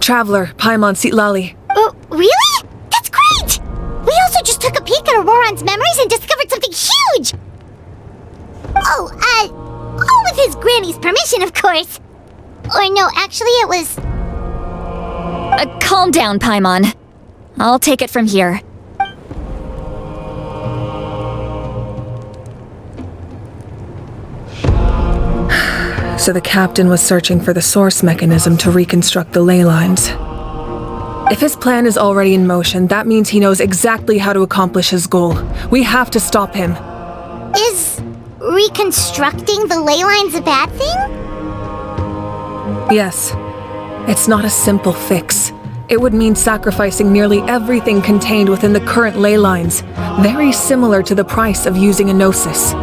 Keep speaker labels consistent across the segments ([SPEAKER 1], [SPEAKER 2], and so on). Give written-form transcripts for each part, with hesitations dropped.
[SPEAKER 1] Traveler, Paimon Sitlali.
[SPEAKER 2] Really? That's great! We also just took a peek at Auroron's memories and discovered something huge! All with his granny's permission, of course. Or no, actually it was...
[SPEAKER 3] Calm down, Paimon. I'll take it from here.
[SPEAKER 1] So the captain was searching for the source mechanism to reconstruct the ley lines. If his plan is already in motion, that means he knows exactly how to accomplish his goal. We have to stop him.
[SPEAKER 2] Is reconstructing the ley lines a bad thing?
[SPEAKER 1] Yes. It's not a simple fix. It would mean sacrificing nearly everything contained within the current ley lines, very similar to the price of using a gnosis.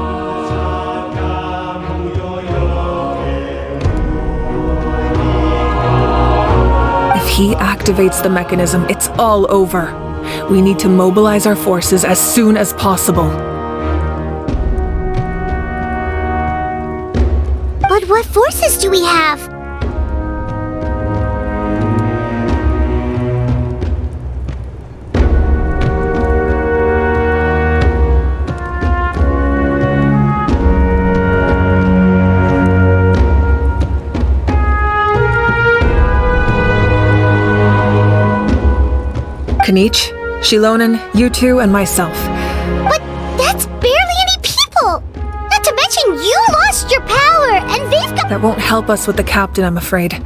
[SPEAKER 1] If he activates the mechanism, it's all over. We need to mobilize our forces as soon as possible.
[SPEAKER 2] But what forces do we have?
[SPEAKER 1] Kanich, Shilonen, you two, and myself.
[SPEAKER 2] But that's barely any people! Not to mention you lost your power, and they've got—
[SPEAKER 1] That won't help us with the captain, I'm afraid.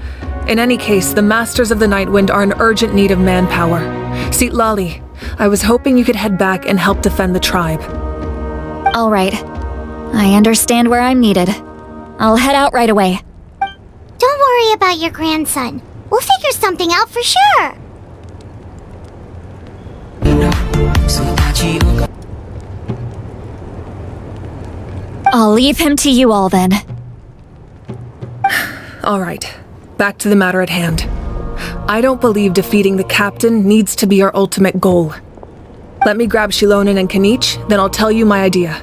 [SPEAKER 1] In any case, the Masters of the Nightwind are in urgent need of manpower. Sitlali, I was hoping you could head back and help defend the tribe.
[SPEAKER 3] All right. I understand where I'm needed. I'll head out right away.
[SPEAKER 2] Don't worry about your grandson. We'll figure something out for sure.
[SPEAKER 3] I'll leave him to you all then.
[SPEAKER 1] All right, back to the matter at hand. I don't believe defeating the captain needs to be our ultimate goal. Let me grab Shilonen and Kanich, then I'll tell you my idea.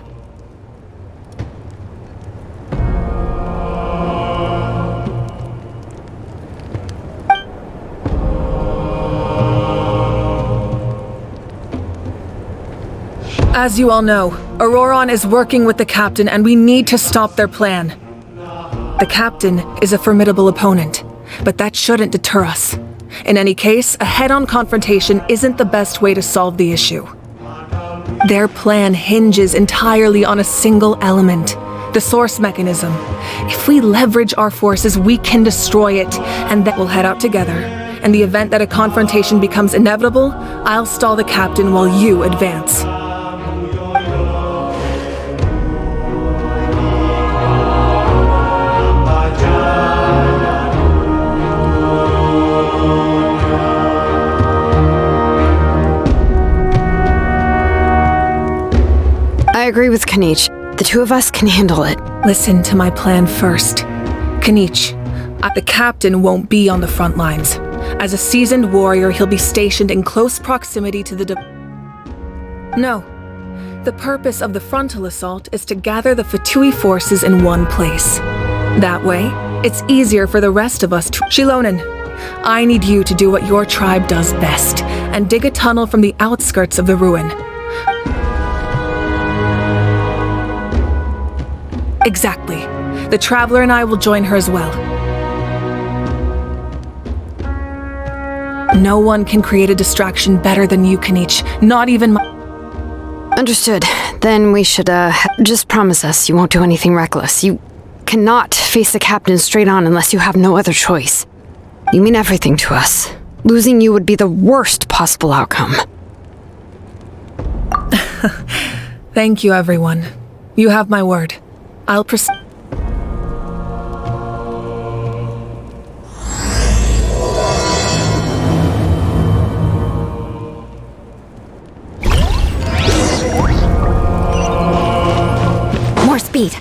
[SPEAKER 1] As you all know, Auroron is working with the captain and we need to stop their plan. The captain is a formidable opponent, but that shouldn't deter us. In any case, a head-on confrontation isn't the best way to solve the issue. Their plan hinges entirely on a single element, the source mechanism. If we leverage our forces, we can destroy it, and then we'll head out together. In the event that a confrontation becomes inevitable, I'll stall the captain while you advance.
[SPEAKER 4] I agree with Kanich. The two of us can handle it.
[SPEAKER 1] Listen to my plan first. Kanich, the captain won't be on the front lines. As a seasoned warrior, he'll be stationed in close proximity to the No. The purpose of the frontal assault is to gather the Fatui forces in one place. That way, it's easier for the rest of us to— Shilonen, I need you to do what your tribe does best, and dig a tunnel from the outskirts of the ruin. Exactly. The Traveler and I will join her as well. No one can create a distraction better than you, Kanich. Not even my...
[SPEAKER 4] Understood. Then we should, just promise us you won't do anything reckless. You cannot face the captain straight on unless you have no other choice. You mean everything to us. Losing you would be the worst possible outcome.
[SPEAKER 1] Thank you, everyone. You have my word. I'll proceed.
[SPEAKER 3] More speed.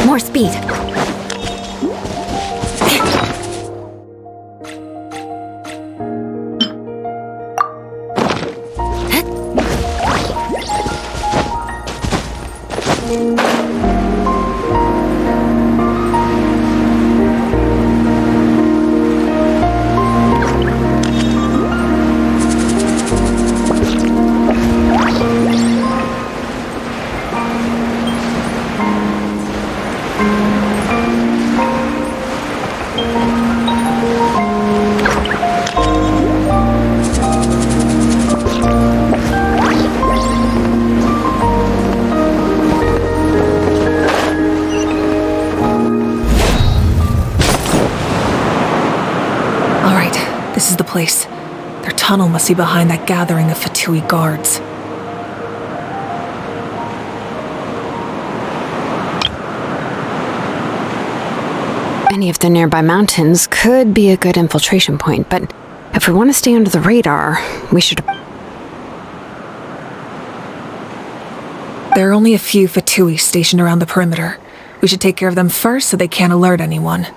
[SPEAKER 3] More speed.
[SPEAKER 1] This is the place. Their tunnel must be behind that gathering of Fatui guards.
[SPEAKER 4] Any of the nearby mountains could be a good infiltration point, but if we want to stay under the radar, we should...
[SPEAKER 1] There are only a few Fatui stationed around the perimeter. We should take care of them first so they can't alert anyone.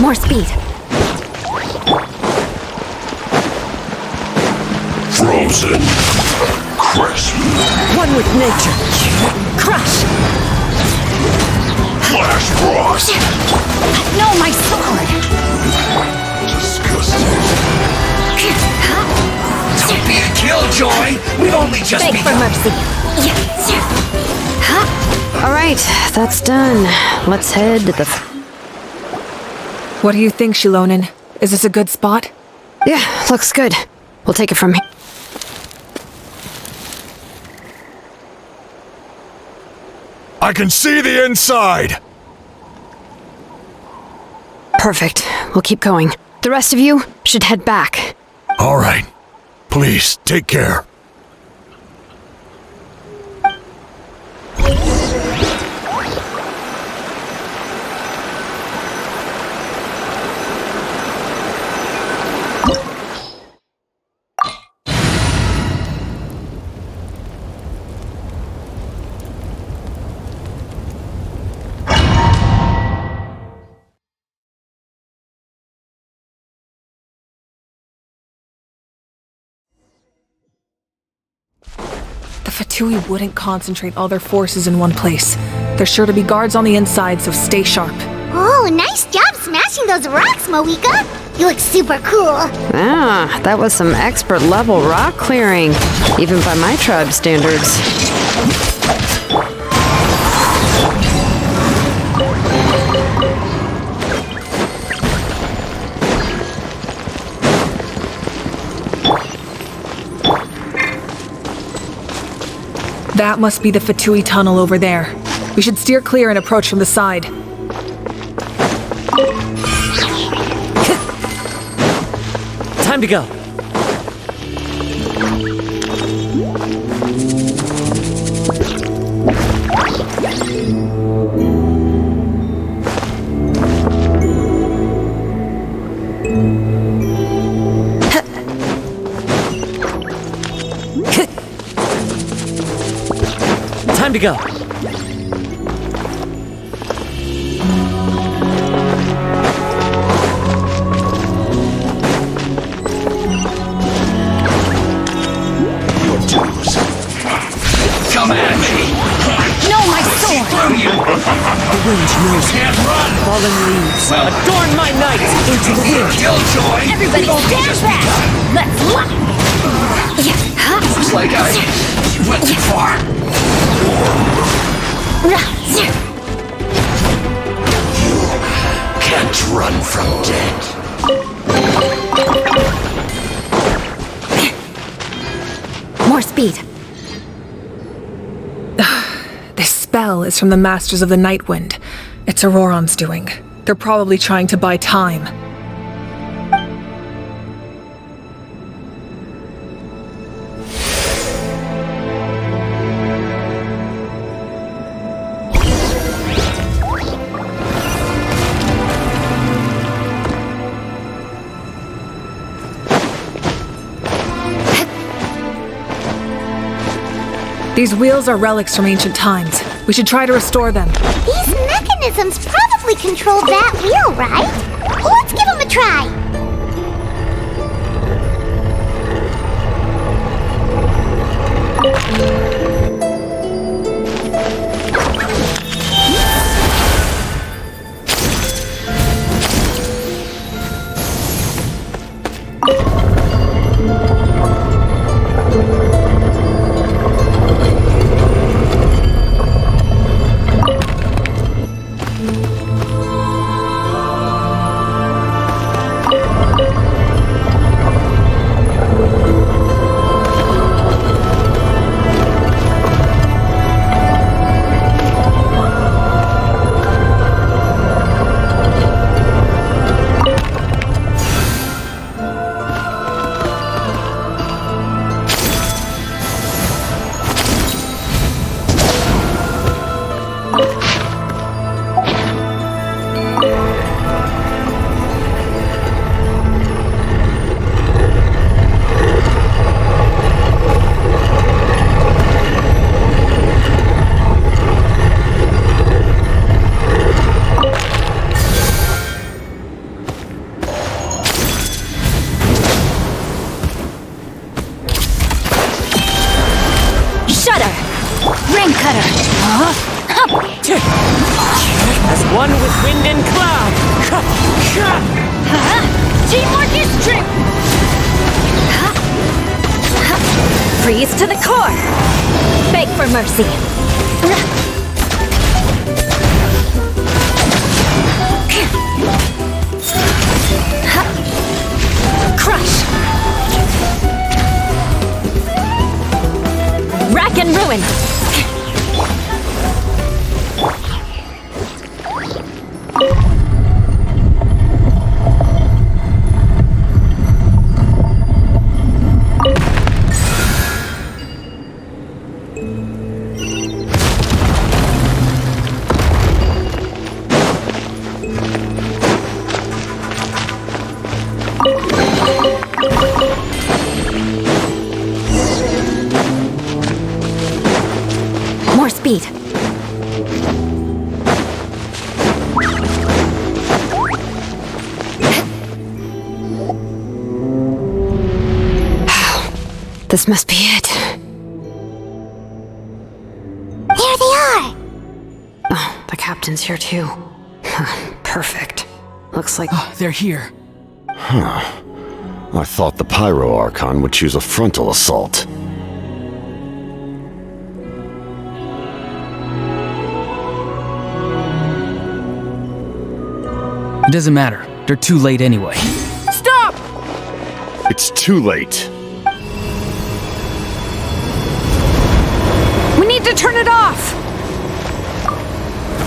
[SPEAKER 3] More speed.
[SPEAKER 5] Frozen. Crisp.
[SPEAKER 3] One with nature. Crush!
[SPEAKER 5] Flash frost.
[SPEAKER 3] No, my sword!
[SPEAKER 5] Disgusting.
[SPEAKER 6] Don't be a killjoy. We've only just
[SPEAKER 3] Beg for
[SPEAKER 6] begun.
[SPEAKER 3] mercy. Yes.
[SPEAKER 4] Alright, that's done. Let's head to the...
[SPEAKER 1] What do you think, Shilonen? Is this a good spot?
[SPEAKER 4] Yeah, looks good. We'll take it from here.
[SPEAKER 5] I can see the inside.
[SPEAKER 4] Perfect. We'll keep going. The rest of you should head back.
[SPEAKER 5] All right. Please, take care.
[SPEAKER 1] The Fatui wouldn't concentrate all their forces in one place. There's sure to be guards on the inside, so stay sharp.
[SPEAKER 2] Oh, nice job smashing those rocks, Moika. You look super cool.
[SPEAKER 4] Ah, that was some expert level rock clearing, even by my tribe standards.
[SPEAKER 1] That must be the Fatui tunnel over there. We should steer clear and approach from the side.
[SPEAKER 7] Time to go. Time to go.
[SPEAKER 6] Come at me!
[SPEAKER 3] No, my sword!
[SPEAKER 6] Through you!
[SPEAKER 7] The wind knows me.
[SPEAKER 6] Can't run!
[SPEAKER 7] Fallen leaves.
[SPEAKER 6] Well,
[SPEAKER 7] Adorn my night into the wind.
[SPEAKER 6] Killjoy!
[SPEAKER 3] Everybody stand back! Let's lock!
[SPEAKER 6] Looks like I went too far. You can't run from death.
[SPEAKER 3] More speed.
[SPEAKER 1] This spell is from the Masters of the Night Wind. It's Auroron's doing. They're probably trying to buy time. These wheels are relics from ancient times. We should try to restore them.
[SPEAKER 2] These mechanisms probably control that wheel, right? Let's give them a try.
[SPEAKER 7] As one with wind and cloud.
[SPEAKER 3] Teamwork is true! Freeze to the core! Beg for mercy! Crush! Rack and ruin! More speed.
[SPEAKER 4] This must be it.
[SPEAKER 2] There they are!
[SPEAKER 4] Oh, the captain's here too. Perfect. Looks like...
[SPEAKER 7] They're here.
[SPEAKER 5] I thought the Pyro Archon would choose a frontal assault.
[SPEAKER 7] It doesn't matter. They're too late anyway.
[SPEAKER 1] Stop!
[SPEAKER 5] It's too late.
[SPEAKER 3] We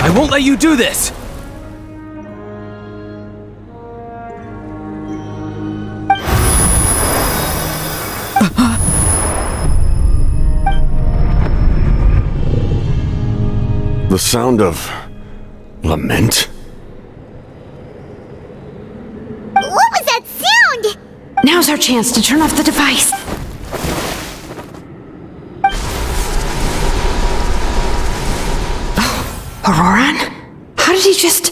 [SPEAKER 7] I won't let you do this!
[SPEAKER 5] The sound of lament?
[SPEAKER 2] What was that sound?
[SPEAKER 4] Now's our chance to turn off the device. Oh, Auroran? How did he just...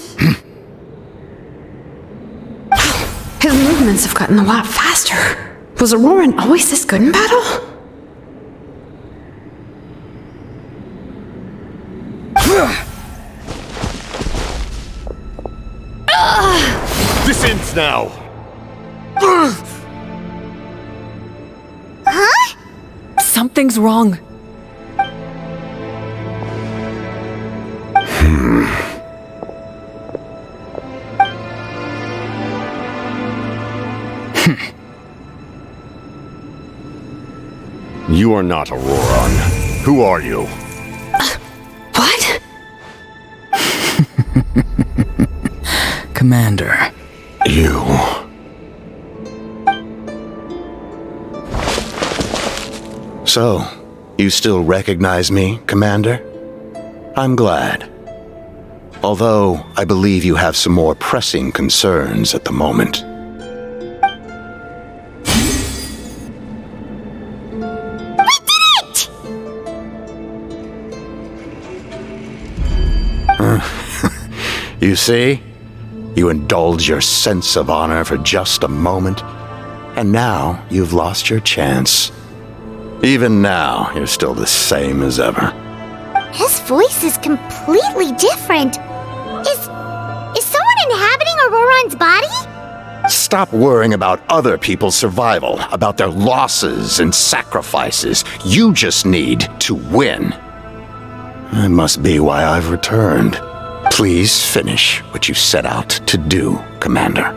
[SPEAKER 4] His movements have gotten a lot faster. Was Auroran always this good in battle?
[SPEAKER 5] This ends now!
[SPEAKER 1] Something's wrong.
[SPEAKER 5] You are not Auroran. Who are you?
[SPEAKER 4] What?
[SPEAKER 7] Commander.
[SPEAKER 5] You. So, you still recognize me, Commander? I'm glad. Although, I believe you have some more pressing concerns at the moment. You see? You indulge your sense of honor for just a moment, and now you've lost your chance. Even now, you're still the same as ever.
[SPEAKER 2] His voice is completely different. Is someone inhabiting Auroran's body?
[SPEAKER 5] Stop worrying about other people's survival, about their losses and sacrifices. You just need to win. That must be why I've returned. Please finish what you set out to do, Commander.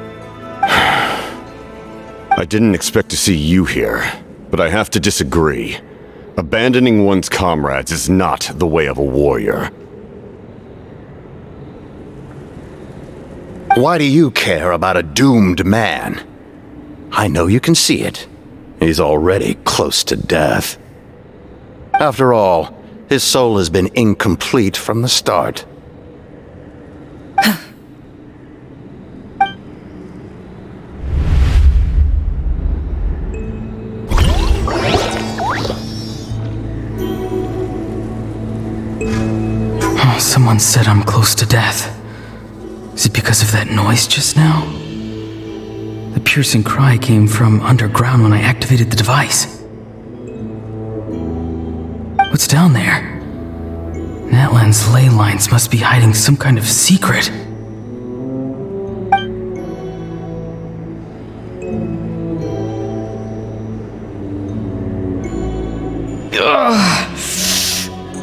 [SPEAKER 8] I didn't expect to see you here, but I have to disagree. Abandoning one's comrades is not the way of a warrior.
[SPEAKER 5] Why do you care about a doomed man? I know you can see it. He's already close to death. After all, his soul has been incomplete from the start.
[SPEAKER 7] Someone said I'm close to death. Is it because of that noise just now? The piercing cry came from underground when I activated the device. What's down there? Natlan's ley lines must be hiding some kind of secret.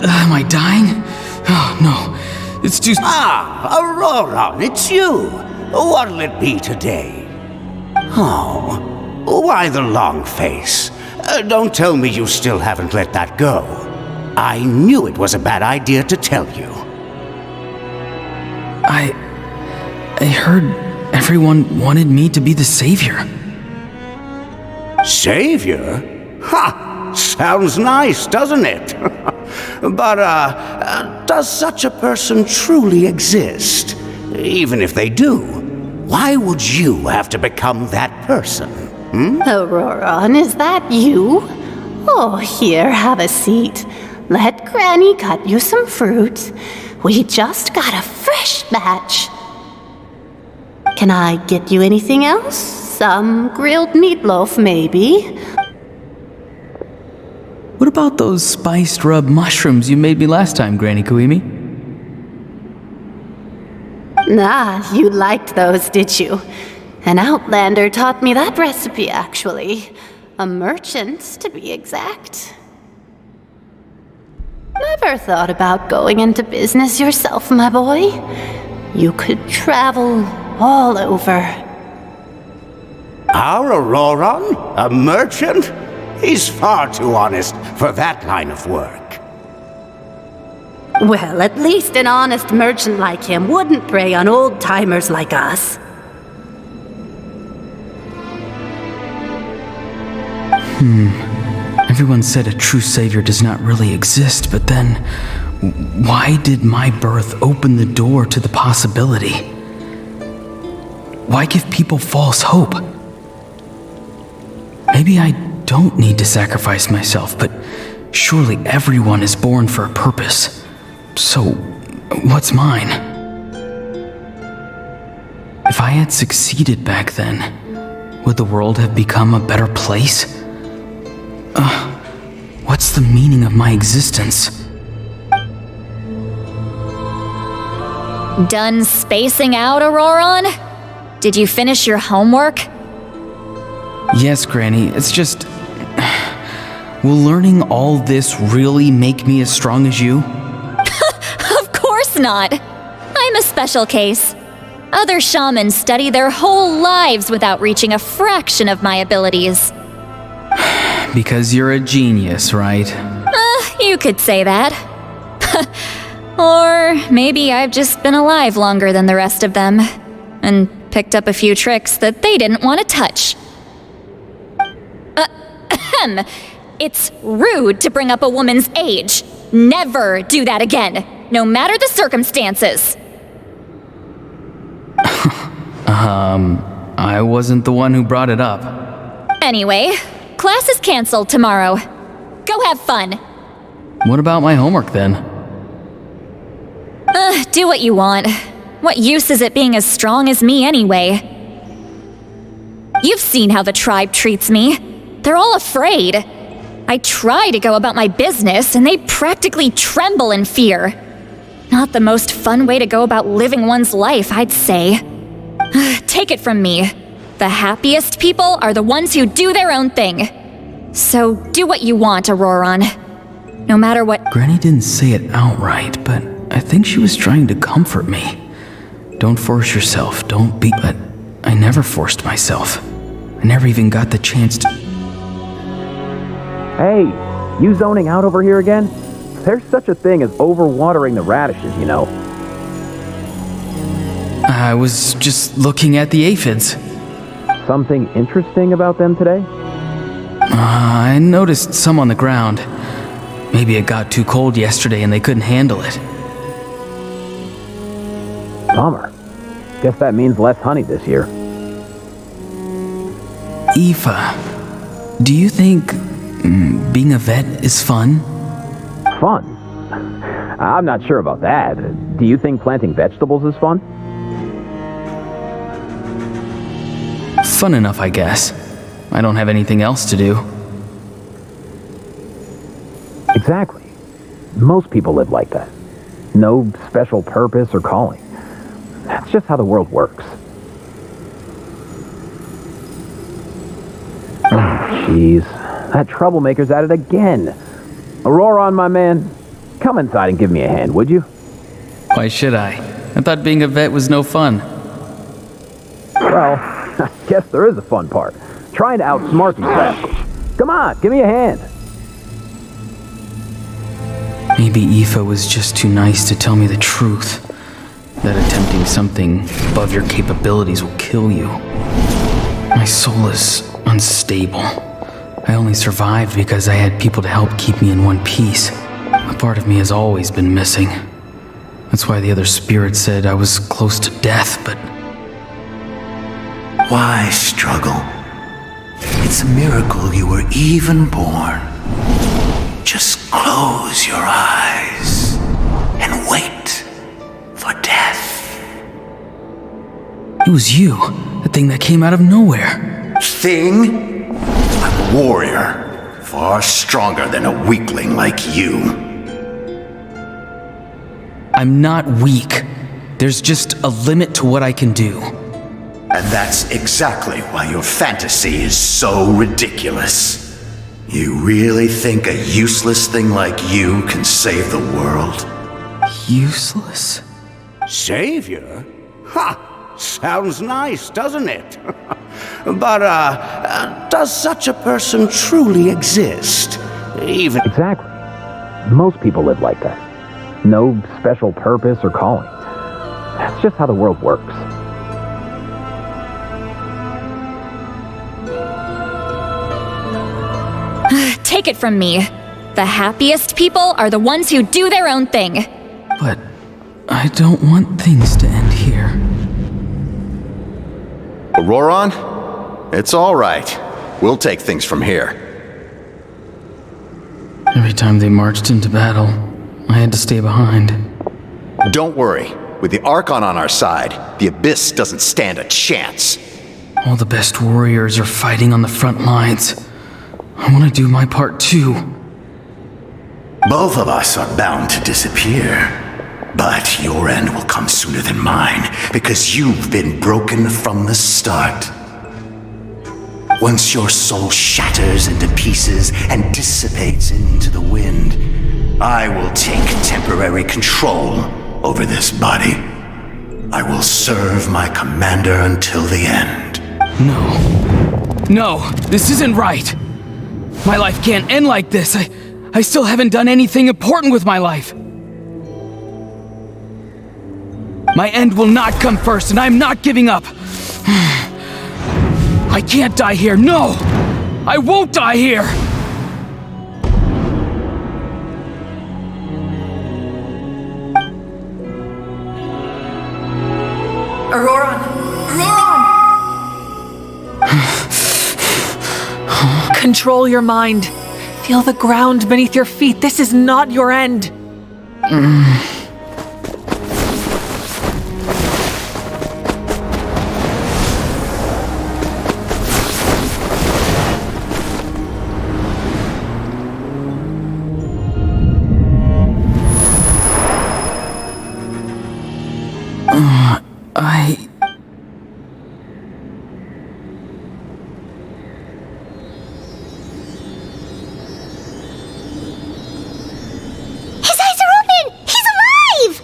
[SPEAKER 7] Am I dying? Oh, no. It's too...
[SPEAKER 6] Auroran, it's you. What'll it be today? Oh, why the long face? Don't tell me you still haven't let that go. I knew it was a bad idea to tell you.
[SPEAKER 7] I heard everyone wanted me to be the savior.
[SPEAKER 6] Savior? Ha! Sounds nice, doesn't it? But, does such a person truly exist? Even if they do, why would you have to become that person?
[SPEAKER 9] Auroran, is that you? Oh, here, have a seat. Let Granny cut you some fruit. We just got a fresh batch. Can I get you anything else? Some grilled meatloaf, maybe?
[SPEAKER 7] What about those spiced rub mushrooms you made me last time, Granny Kuimi?
[SPEAKER 9] Ah, you liked those, did you? An outlander taught me that recipe, actually. A merchant, to be exact. Never thought about going into business yourself, my boy? You could travel all over.
[SPEAKER 6] Our Auroran? A merchant? He's far too honest for that line of work.
[SPEAKER 9] Well, at least an honest merchant like him wouldn't prey on old-timers like us.
[SPEAKER 7] Everyone said a true savior does not really exist, but then why did my birth open the door to the possibility? Why give people false hope? Maybe I don't need to sacrifice myself, but surely everyone is born for a purpose. So, what's mine? If I had succeeded back then, would the world have become a better place? What's the meaning of my existence?
[SPEAKER 3] Done spacing out, Auroron? Did you finish your homework?
[SPEAKER 7] Yes, Granny, it's just... Will learning all this really make me as strong as you?
[SPEAKER 3] Of course not. I'm a special case. Other shamans study their whole lives without reaching a fraction of my abilities.
[SPEAKER 7] Because you're a genius, right?
[SPEAKER 3] You could say that. Or maybe I've just been alive longer than the rest of them, and picked up a few tricks that they didn't want to touch. It's rude to bring up a woman's age. Never do that again, no matter the circumstances.
[SPEAKER 7] I wasn't the one who brought it up.
[SPEAKER 3] Anyway, class is canceled tomorrow. Go have fun.
[SPEAKER 7] What about my homework then?
[SPEAKER 3] Do what you want. What use is it being as strong as me anyway? You've seen how the tribe treats me. They're all afraid. I try to go about my business, and they practically tremble in fear. Not the most fun way to go about living one's life, I'd say. Take it from me. The happiest people are the ones who do their own thing. So do what you want, Auroron. No matter what—
[SPEAKER 7] Granny didn't say it outright, but I think she was trying to comfort me. Don't force yourself, don't be— But I never forced myself. I never even got the chance to—
[SPEAKER 10] Hey, you zoning out over here again? There's such a thing as overwatering the radishes, you know.
[SPEAKER 7] I was just looking at the aphids.
[SPEAKER 10] Something interesting about them today?
[SPEAKER 7] I noticed some on the ground. Maybe it got too cold yesterday and they couldn't handle it.
[SPEAKER 10] Bummer. Guess that means less honey this year.
[SPEAKER 7] Aoife, do you think being a vet is fun?
[SPEAKER 10] Fun? I'm not sure about that. Do you think planting vegetables is fun?
[SPEAKER 7] Fun enough, I guess. I don't have anything else to do.
[SPEAKER 10] Exactly. Most people live like that. No special purpose or calling. That's just how the world works. Oh, jeez. That troublemaker's at it again. Auroron, my man, come inside and give me a hand, would you?
[SPEAKER 7] Why should I? I thought being a vet was no fun.
[SPEAKER 10] Well, I guess there is a fun part. Trying to outsmart these rascals. Come on, give me a hand.
[SPEAKER 7] Maybe Aoife was just too nice to tell me the truth. That attempting something above your capabilities will kill you. My soul is unstable. I only survived because I had people to help keep me in one piece. A part of me has always been missing. That's why the other spirit said I was close to death, but...
[SPEAKER 11] Why struggle? It's a miracle you were even born. Just close your eyes and wait for death.
[SPEAKER 7] It was you, the thing that came out of nowhere.
[SPEAKER 5] Thing? I'm a warrior, far stronger than a weakling like you.
[SPEAKER 7] I'm not weak. There's just a limit to what I can do.
[SPEAKER 5] And that's exactly why your fantasy is so ridiculous. You really think a useless thing like you can save the world?
[SPEAKER 7] Useless?
[SPEAKER 6] Savior? Ha! Sounds nice, doesn't it? But, does such a person truly exist? Even...
[SPEAKER 10] Exactly. Most people live like that. No special purpose or calling. That's just how the world works.
[SPEAKER 3] Take it from me. The happiest people are the ones who do their own thing.
[SPEAKER 7] But I don't want things to end here.
[SPEAKER 5] Auroron? It's all right. We'll take things from here.
[SPEAKER 7] Every time they marched into battle, I had to stay behind.
[SPEAKER 5] Don't worry. With the Archon on our side, the Abyss doesn't stand a chance.
[SPEAKER 7] All the best warriors are fighting on the front lines. I want to do my part too.
[SPEAKER 11] Both of us are bound to disappear. But your end will come sooner than mine, because you've been broken from the start. Once your soul shatters into pieces and dissipates into the wind, I will take temporary control over this body. I will serve my commander until the end.
[SPEAKER 7] No, this isn't right. My life can't end like this. I still haven't done anything important with my life. My end will not come first, and I'm not giving up. I can't die here. No! I won't die here!
[SPEAKER 1] Auroron! Control your mind. Feel the ground beneath your feet. This is not your end.
[SPEAKER 2] His eyes are open! He's alive!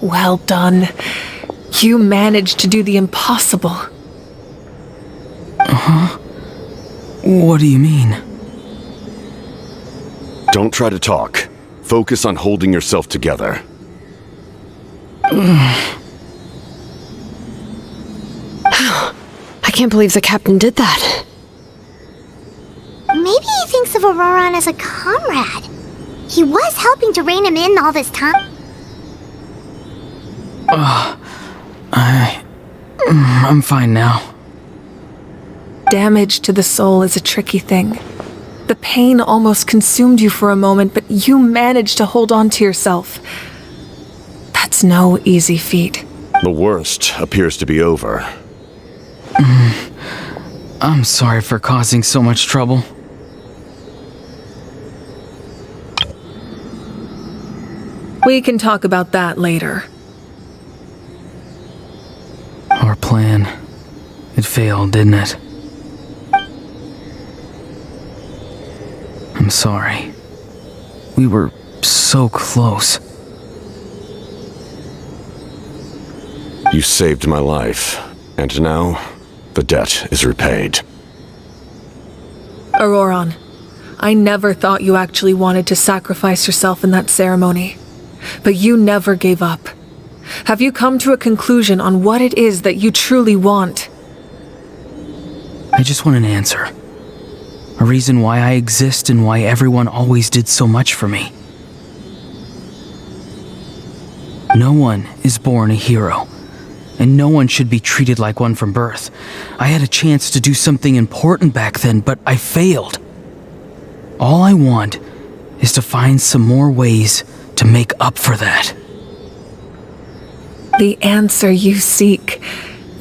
[SPEAKER 1] Well done. You managed to do the impossible.
[SPEAKER 7] What do you mean?
[SPEAKER 8] Don't try to talk. Focus on holding yourself together.
[SPEAKER 4] I can't believe the captain did that.
[SPEAKER 2] Maybe he thinks of Auroron as a comrade. He was helping to rein him in all this time.
[SPEAKER 7] I'm fine now.
[SPEAKER 1] Damage to the soul is a tricky thing. The pain almost consumed you for a moment, but you managed to hold on to yourself. That's no easy feat.
[SPEAKER 8] The worst appears to be over.
[SPEAKER 7] I'm sorry for causing so much trouble.
[SPEAKER 1] We can talk about that later.
[SPEAKER 7] Our plan. It failed, didn't it? I'm sorry. We were so close.
[SPEAKER 8] You saved my life, and now the debt is repaid.
[SPEAKER 1] Auroron, I never thought you actually wanted to sacrifice yourself in that ceremony. But you never gave up. Have you come to a conclusion on what it is that you truly want?
[SPEAKER 7] I just want an answer. A reason why I exist and why everyone always did so much for me. No one is born a hero, and no one should be treated like one from birth. I had a chance to do something important back then, but I failed. All I want is to find some more ways to make up for that.
[SPEAKER 1] The answer you seek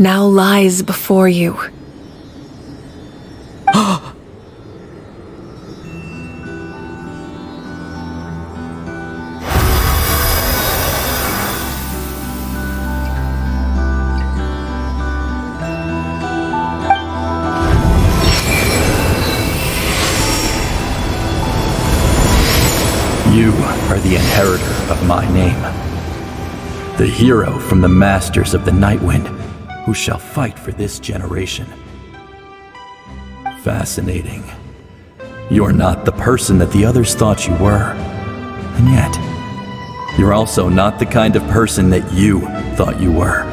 [SPEAKER 1] now lies before you.
[SPEAKER 12] You are the inheritor of my name. The hero from the masters of the Nightwind, who shall fight for this generation. Fascinating. You're not the person that the others thought you were. And yet, you're also not the kind of person that you thought you were.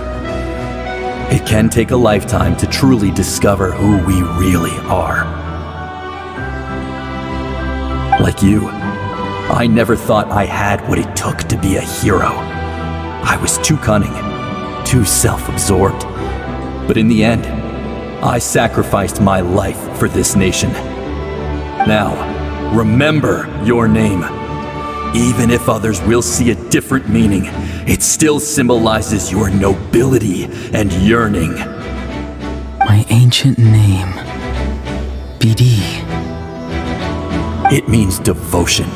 [SPEAKER 12] It can take a lifetime to truly discover who we really are. Like you, I never thought I had what it took to be a hero. I was too cunning, too self-absorbed. But in the end, I sacrificed my life for this nation. Now, remember your name. Even if others will see a different meaning, it still symbolizes your nobility and yearning.
[SPEAKER 7] My ancient name. BD.
[SPEAKER 12] It means devotion.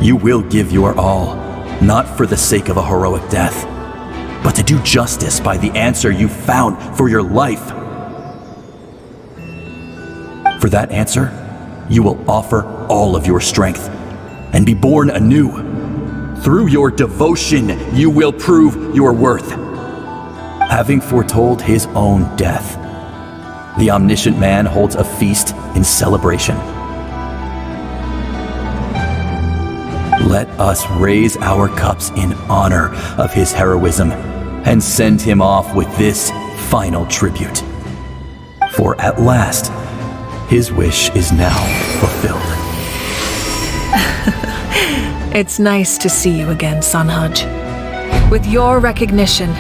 [SPEAKER 12] You will give your all, not for the sake of a heroic death, but to do justice by the answer you found for your life. For that answer, you will offer all of your strength and be born anew. Through your devotion, you will prove your worth. Having foretold his own death, the omniscient man holds a feast in celebration. Let us raise our cups in honor of his heroism and send him off with this final tribute. For at last, his wish is now fulfilled.
[SPEAKER 1] It's nice to see you again, Sanhaj. With your recognition,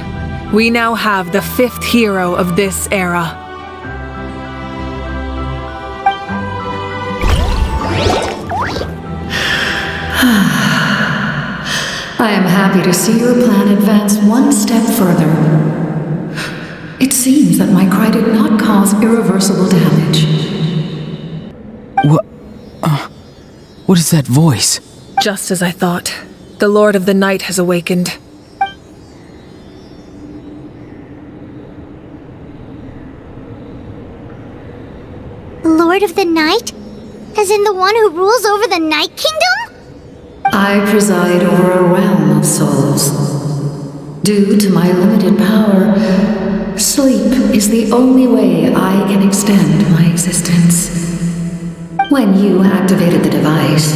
[SPEAKER 1] we now have the 5th hero of this era.
[SPEAKER 13] I am happy to see your plan advance one step further. It seems that my cry did not cause irreversible damage.
[SPEAKER 7] What is that voice?
[SPEAKER 1] Just as I thought. The Lord of the Night has awakened.
[SPEAKER 2] Lord of the Night? As in the one who rules over the Night Kingdom?
[SPEAKER 13] I preside over a realm of souls. Due to my limited power, sleep is the only way I can extend my existence. When you activated the device,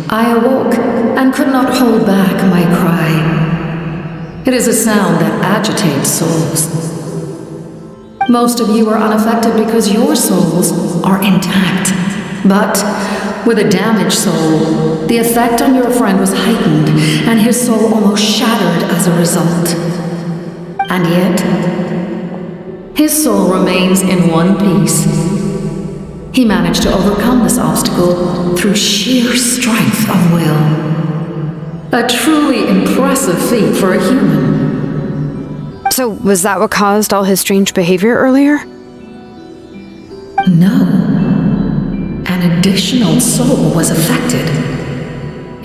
[SPEAKER 13] I awoke and could not hold back my cry. It is a sound that agitates souls. Most of you are unaffected because your souls are intact. But with a damaged soul, the effect on your friend was heightened, and his soul almost shattered as a result. And yet, his soul remains in one piece. He managed to overcome this obstacle through sheer strength of will. A truly impressive feat for a human.
[SPEAKER 4] So, was that what caused all his strange behavior earlier?
[SPEAKER 13] No. An additional soul was affected.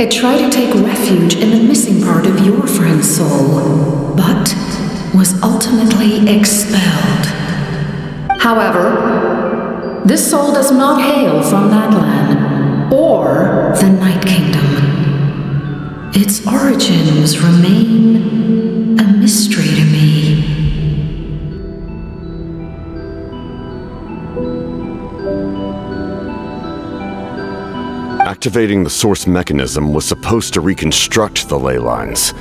[SPEAKER 13] It tried to take refuge in the missing part of your friend's soul, but was ultimately expelled. However, this soul does not hail from that land, or the Night Kingdom. Its origins remain a mystery to me.
[SPEAKER 8] Activating the source mechanism was supposed to reconstruct the ley lines.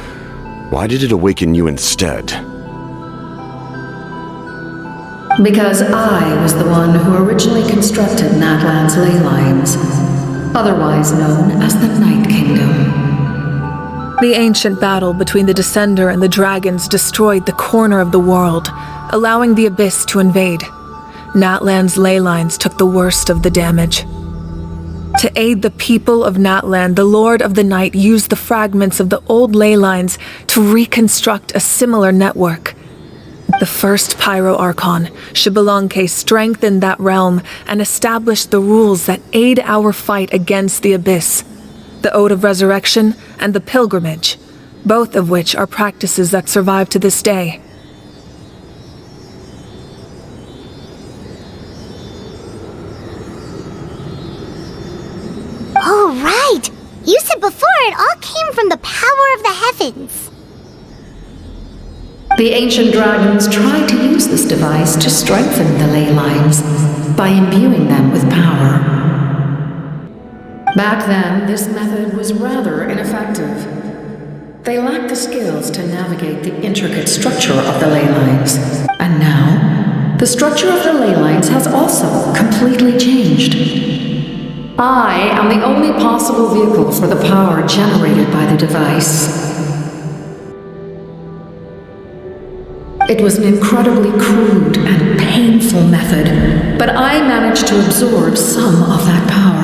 [SPEAKER 8] Why did it awaken you instead?
[SPEAKER 13] Because I was the one who originally constructed Natlan's ley lines, otherwise known as the Night Kingdom.
[SPEAKER 1] The ancient battle between the Descender and the dragons destroyed the corner of the world, allowing the Abyss to invade. Natlan's ley lines took the worst of the damage. To aid the people of Natlan, the Lord of the Night used the fragments of the old ley lines to reconstruct a similar network. The first Pyro Archon, Shibalonke, strengthened that realm and established the rules that aid our fight against the Abyss. The Ode of Resurrection and the Pilgrimage, both of which are practices that survive to this day.
[SPEAKER 2] Oh, right! You said before it all came from the power of the heavens.
[SPEAKER 13] The ancient dragons tried to use this device to strengthen the ley lines by imbuing them with power. Back then, this method was rather ineffective. They lacked the skills to navigate the intricate structure of the ley lines. And now, the structure of the ley lines has also completely changed. I am the only possible vehicle for the power generated by the device. It was an incredibly crude and painful method, but I managed to absorb some of that power.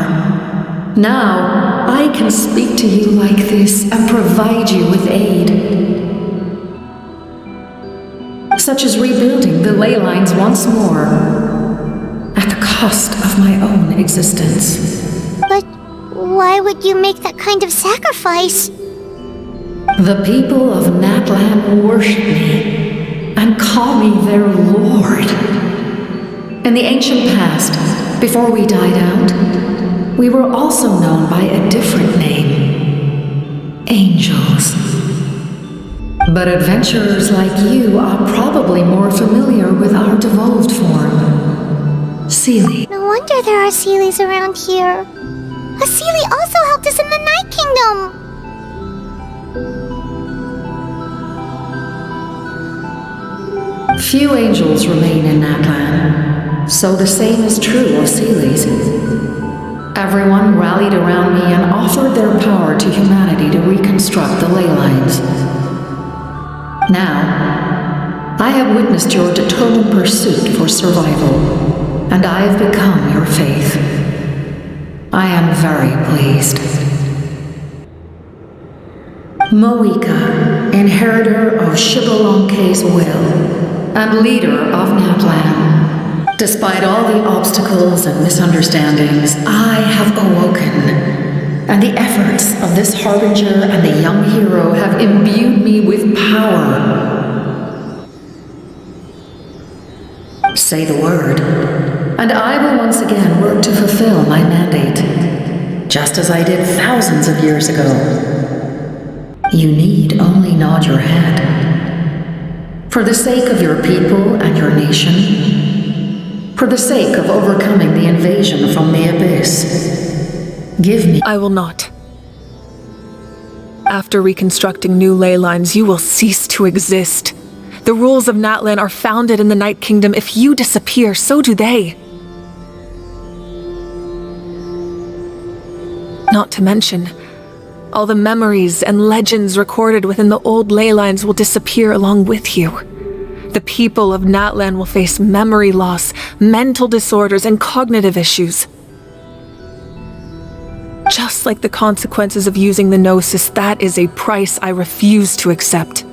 [SPEAKER 13] Now, I can speak to you like this and provide you with aid. Such as rebuilding the ley lines once more, at the cost of my own existence.
[SPEAKER 2] But why would you make that kind of sacrifice?
[SPEAKER 13] The people of Natlan worship me and call me their lord. In the ancient past, before we died out, we were also known by a different name: angels. But adventurers like you are probably more familiar with our devolved form, Seelie.
[SPEAKER 2] No wonder there are Seelies around here. A Seelie also helped us in the Night Kingdom.
[SPEAKER 13] Few angels remain in Natlan, so the same is true of Seelies. Everyone rallied around me and offered their power to humanity to reconstruct the ley lines. Now, I have witnessed your determined pursuit for survival, and I have become your faith. I am very pleased. Moika, inheritor of Shibalonke's will, and leader of Natlan. Despite all the obstacles and misunderstandings, I have awoken, and the efforts of this harbinger and the young hero have imbued me with power. Say the word, and I will once again work to fulfill my mandate, just as I did thousands of years ago. You need only nod your head. For the sake of your people and your nation, for the sake of overcoming the invasion from the Abyss, give me—
[SPEAKER 1] I will not. After reconstructing new ley lines, you will cease to exist. The rules of Natlan are founded in the Night Kingdom. If you disappear, so do they. Not to mention, all the memories and legends recorded within the old ley lines will disappear along with you. The people of Natlan will face memory loss, mental disorders, and cognitive issues. Just like the consequences of using the Gnosis, that is a price I refuse to accept.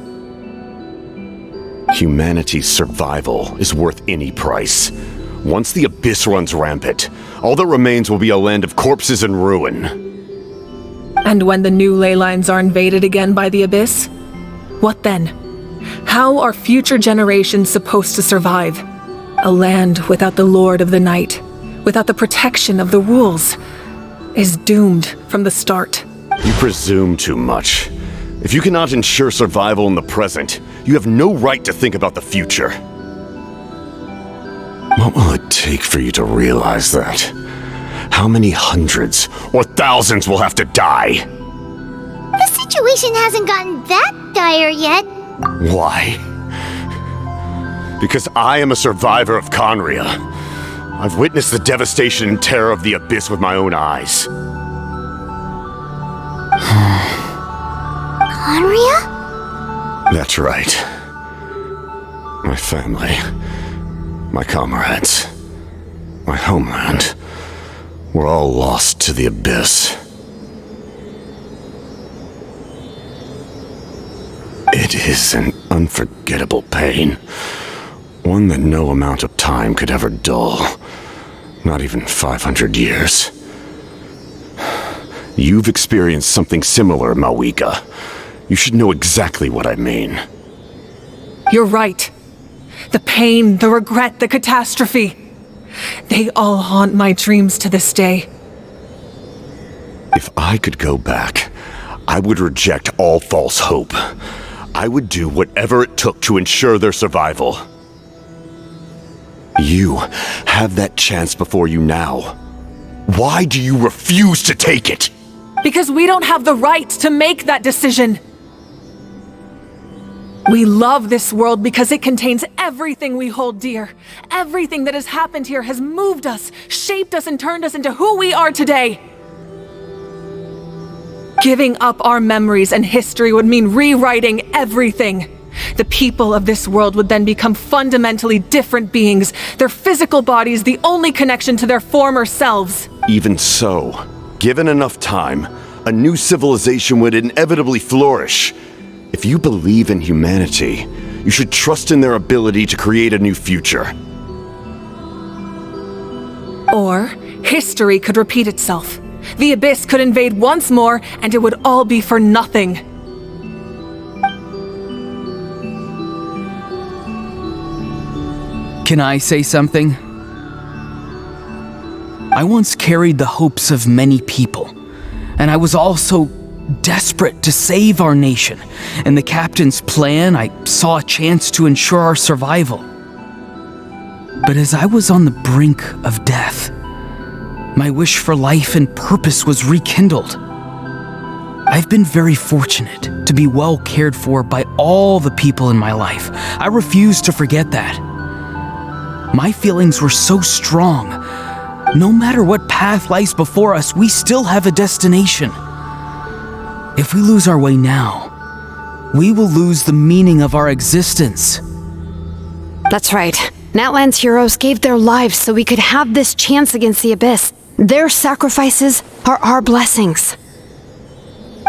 [SPEAKER 8] Humanity's survival is worth any price. Once the Abyss runs rampant, all that remains will be a land of corpses and ruin.
[SPEAKER 1] And when the new ley lines are invaded again by the Abyss? What then? How are future generations supposed to survive? A land without the Lord of the Night, without the protection of the rules, is doomed from the start.
[SPEAKER 8] You presume too much. If you cannot ensure survival in the present, you have no right to think about the future. What will it take for you to realize that? How many hundreds or thousands will have to die?
[SPEAKER 2] The situation hasn't gotten that dire yet.
[SPEAKER 8] Why? Because I am a survivor of Conria. I've witnessed the devastation and terror of the Abyss with my own eyes.
[SPEAKER 2] Conria?
[SPEAKER 8] That's right. My family, my comrades, my homeland, were all lost to the Abyss. It is an unforgettable pain, one that no amount of time could ever dull, not even 500 years. You've experienced something similar, Moika. You should know exactly what I mean.
[SPEAKER 1] You're right. The pain, the regret, the catastrophe. They all haunt my dreams to this day.
[SPEAKER 8] If I could go back, I would reject all false hope. I would do whatever it took to ensure their survival. You have that chance before you now. Why do you refuse to take it?
[SPEAKER 1] Because we don't have the right to make that decision. We love this world because it contains everything we hold dear. Everything that has happened here has moved us, shaped us, and turned us into who we are today. Giving up our memories and history would mean rewriting everything. The people of this world would then become fundamentally different beings, their physical bodies the only connection to their former selves.
[SPEAKER 8] Even so, given enough time, a new civilization would inevitably flourish. If you believe in humanity, you should trust in their ability to create a new future.
[SPEAKER 1] Or history could repeat itself. The Abyss could invade once more, and it would all be for nothing.
[SPEAKER 7] Can I say something? I once carried the hopes of many people, and I was also desperate to save our nation. In the captain's plan, I saw a chance to ensure our survival. But as I was on the brink of death, my wish for life and purpose was rekindled. I've been very fortunate to be well cared for by all the people in my life. I refuse to forget that. My feelings were so strong. No matter what path lies before us, we still have a destination. If we lose our way now, we will lose the meaning of our existence.
[SPEAKER 4] That's right. Natlan's heroes gave their lives so we could have this chance against the Abyss. Their sacrifices are our blessings.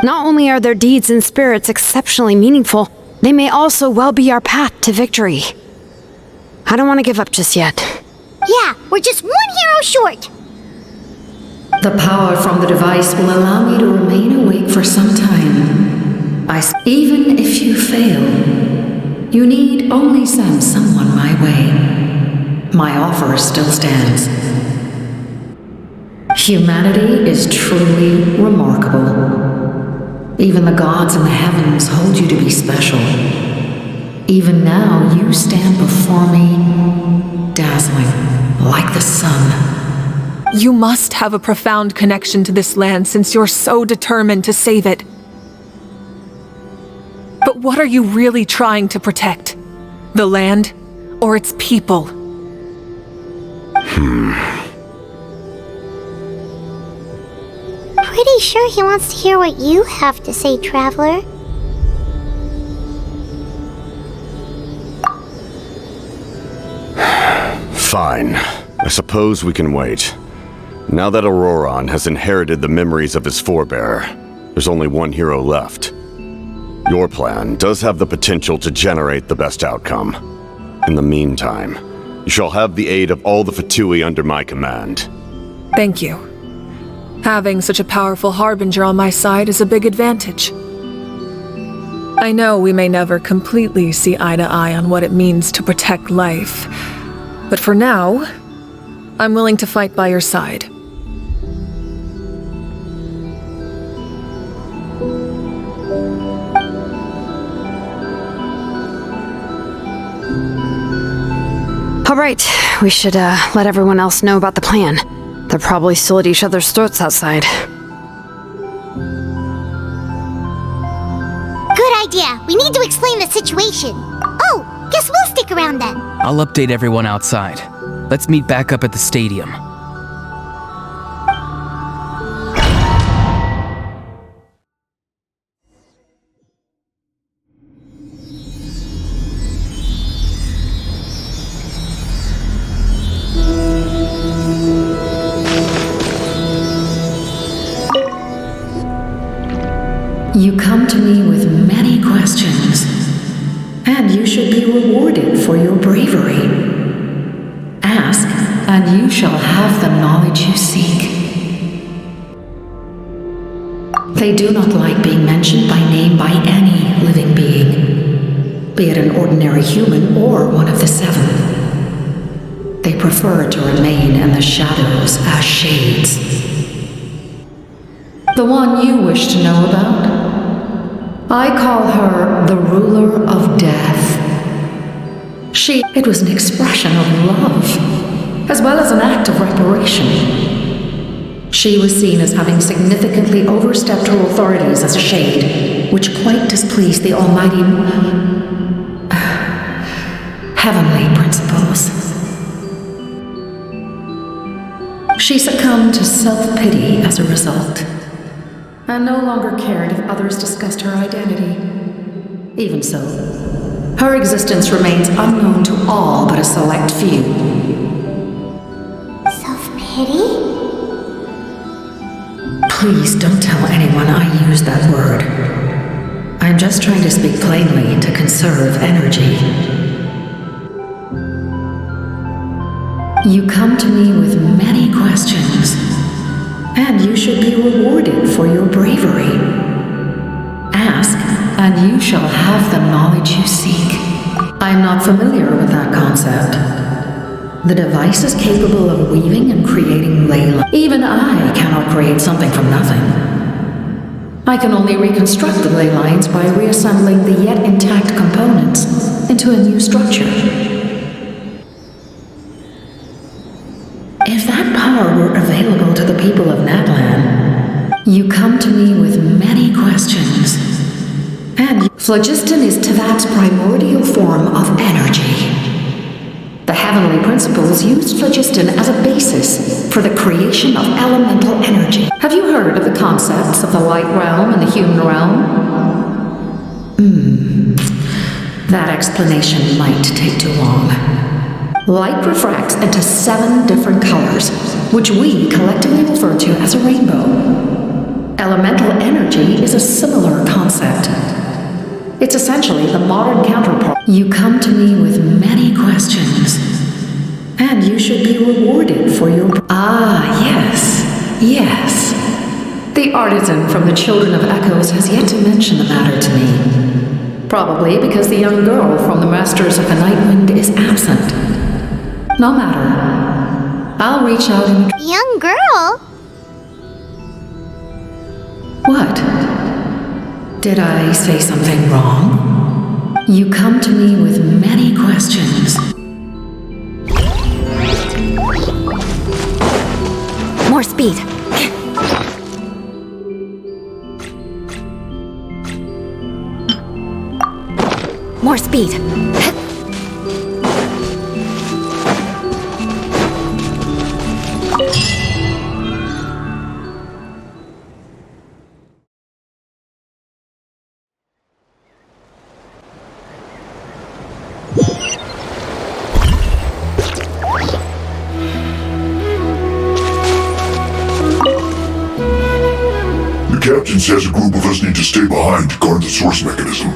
[SPEAKER 4] Not only are their deeds and spirits exceptionally meaningful, they may also well be our path to victory. I don't want to give up just yet.
[SPEAKER 2] Yeah, we're just one hero short.
[SPEAKER 13] The power from the device will allow me to remain awake for some time. Even if you fail, you need only send someone my way. My offer still stands. Humanity is truly remarkable. Even the gods in the heavens hold you to be special. Even now, you stand before me, dazzling like the sun.
[SPEAKER 1] You must have a profound connection to this land since you're so determined to save it. But what are you really trying to protect? The land or its people?
[SPEAKER 2] Pretty sure he wants to hear what you have to say, Traveler.
[SPEAKER 8] Fine. I suppose we can wait. Now that Auroron has inherited the memories of his forebearer, there's only one hero left. Your plan does have the potential to generate the best outcome. In the meantime, you shall have the aid of all the Fatui under my command.
[SPEAKER 1] Thank you. Having such a powerful harbinger on my side is a big advantage. I know we may never completely see eye to eye on what it means to protect life, but for now, I'm willing to fight by your side.
[SPEAKER 4] All right, we should let everyone else know about the plan. They're probably still at each other's throats outside.
[SPEAKER 2] Good idea. We need to explain the situation. Oh, guess we'll stick around then.
[SPEAKER 7] I'll update everyone outside. Let's meet back up at the stadium.
[SPEAKER 13] You come to me with many questions, and you should be rewarded for your bravery. Ask, and you shall have the knowledge you seek. They do not like being mentioned by name by any living being, be it an ordinary human or one of the seven. They prefer to remain in the shadows as shades. The one you wish to know about? I call her the ruler of death. It was an expression of love, as well as an act of reparation. She was seen as having significantly overstepped her authorities as a shade, which quite displeased the almighty heavenly principles. She succumbed to self-pity as a result, and no longer cared if others discussed her identity. Even so, her existence remains unknown to all but a select few.
[SPEAKER 2] Self-pity?
[SPEAKER 13] Please don't tell anyone I used that word. I'm just trying to speak plainly to conserve energy. You come to me with many questions, and you should be rewarded for your bravery. Ask, and you shall have the knowledge you seek. I'm not familiar with that concept. The device is capable of weaving and creating ley lines. Even I cannot create something from nothing. I can only reconstruct the ley lines by reassembling the yet intact components into a new structure. If that power were available to the people of Natlan, you come to me with many questions. And phlogiston is Teyvat's primordial form of energy. The heavenly principles used phlogiston as a basis for the creation of elemental energy. Have you heard of the concepts of the light realm and the human realm? That explanation might take too long. Light refracts into 7 different colors, which we collectively refer to as a rainbow. Elemental energy is a similar concept. It's essentially the modern counterpart. You come to me with many questions, and you should be rewarded for your... Yes. The artisan from the Children of Echoes has yet to mention the matter to me. Probably because the young girl from the Masters of the Nightwind is absent. No matter. I'll reach out and...
[SPEAKER 2] Young girl?
[SPEAKER 13] What? Did I say something wrong? You come to me with many questions.
[SPEAKER 4] More speed. More speed.
[SPEAKER 14] The captain says a group of us need to stay behind to guard the source mechanism.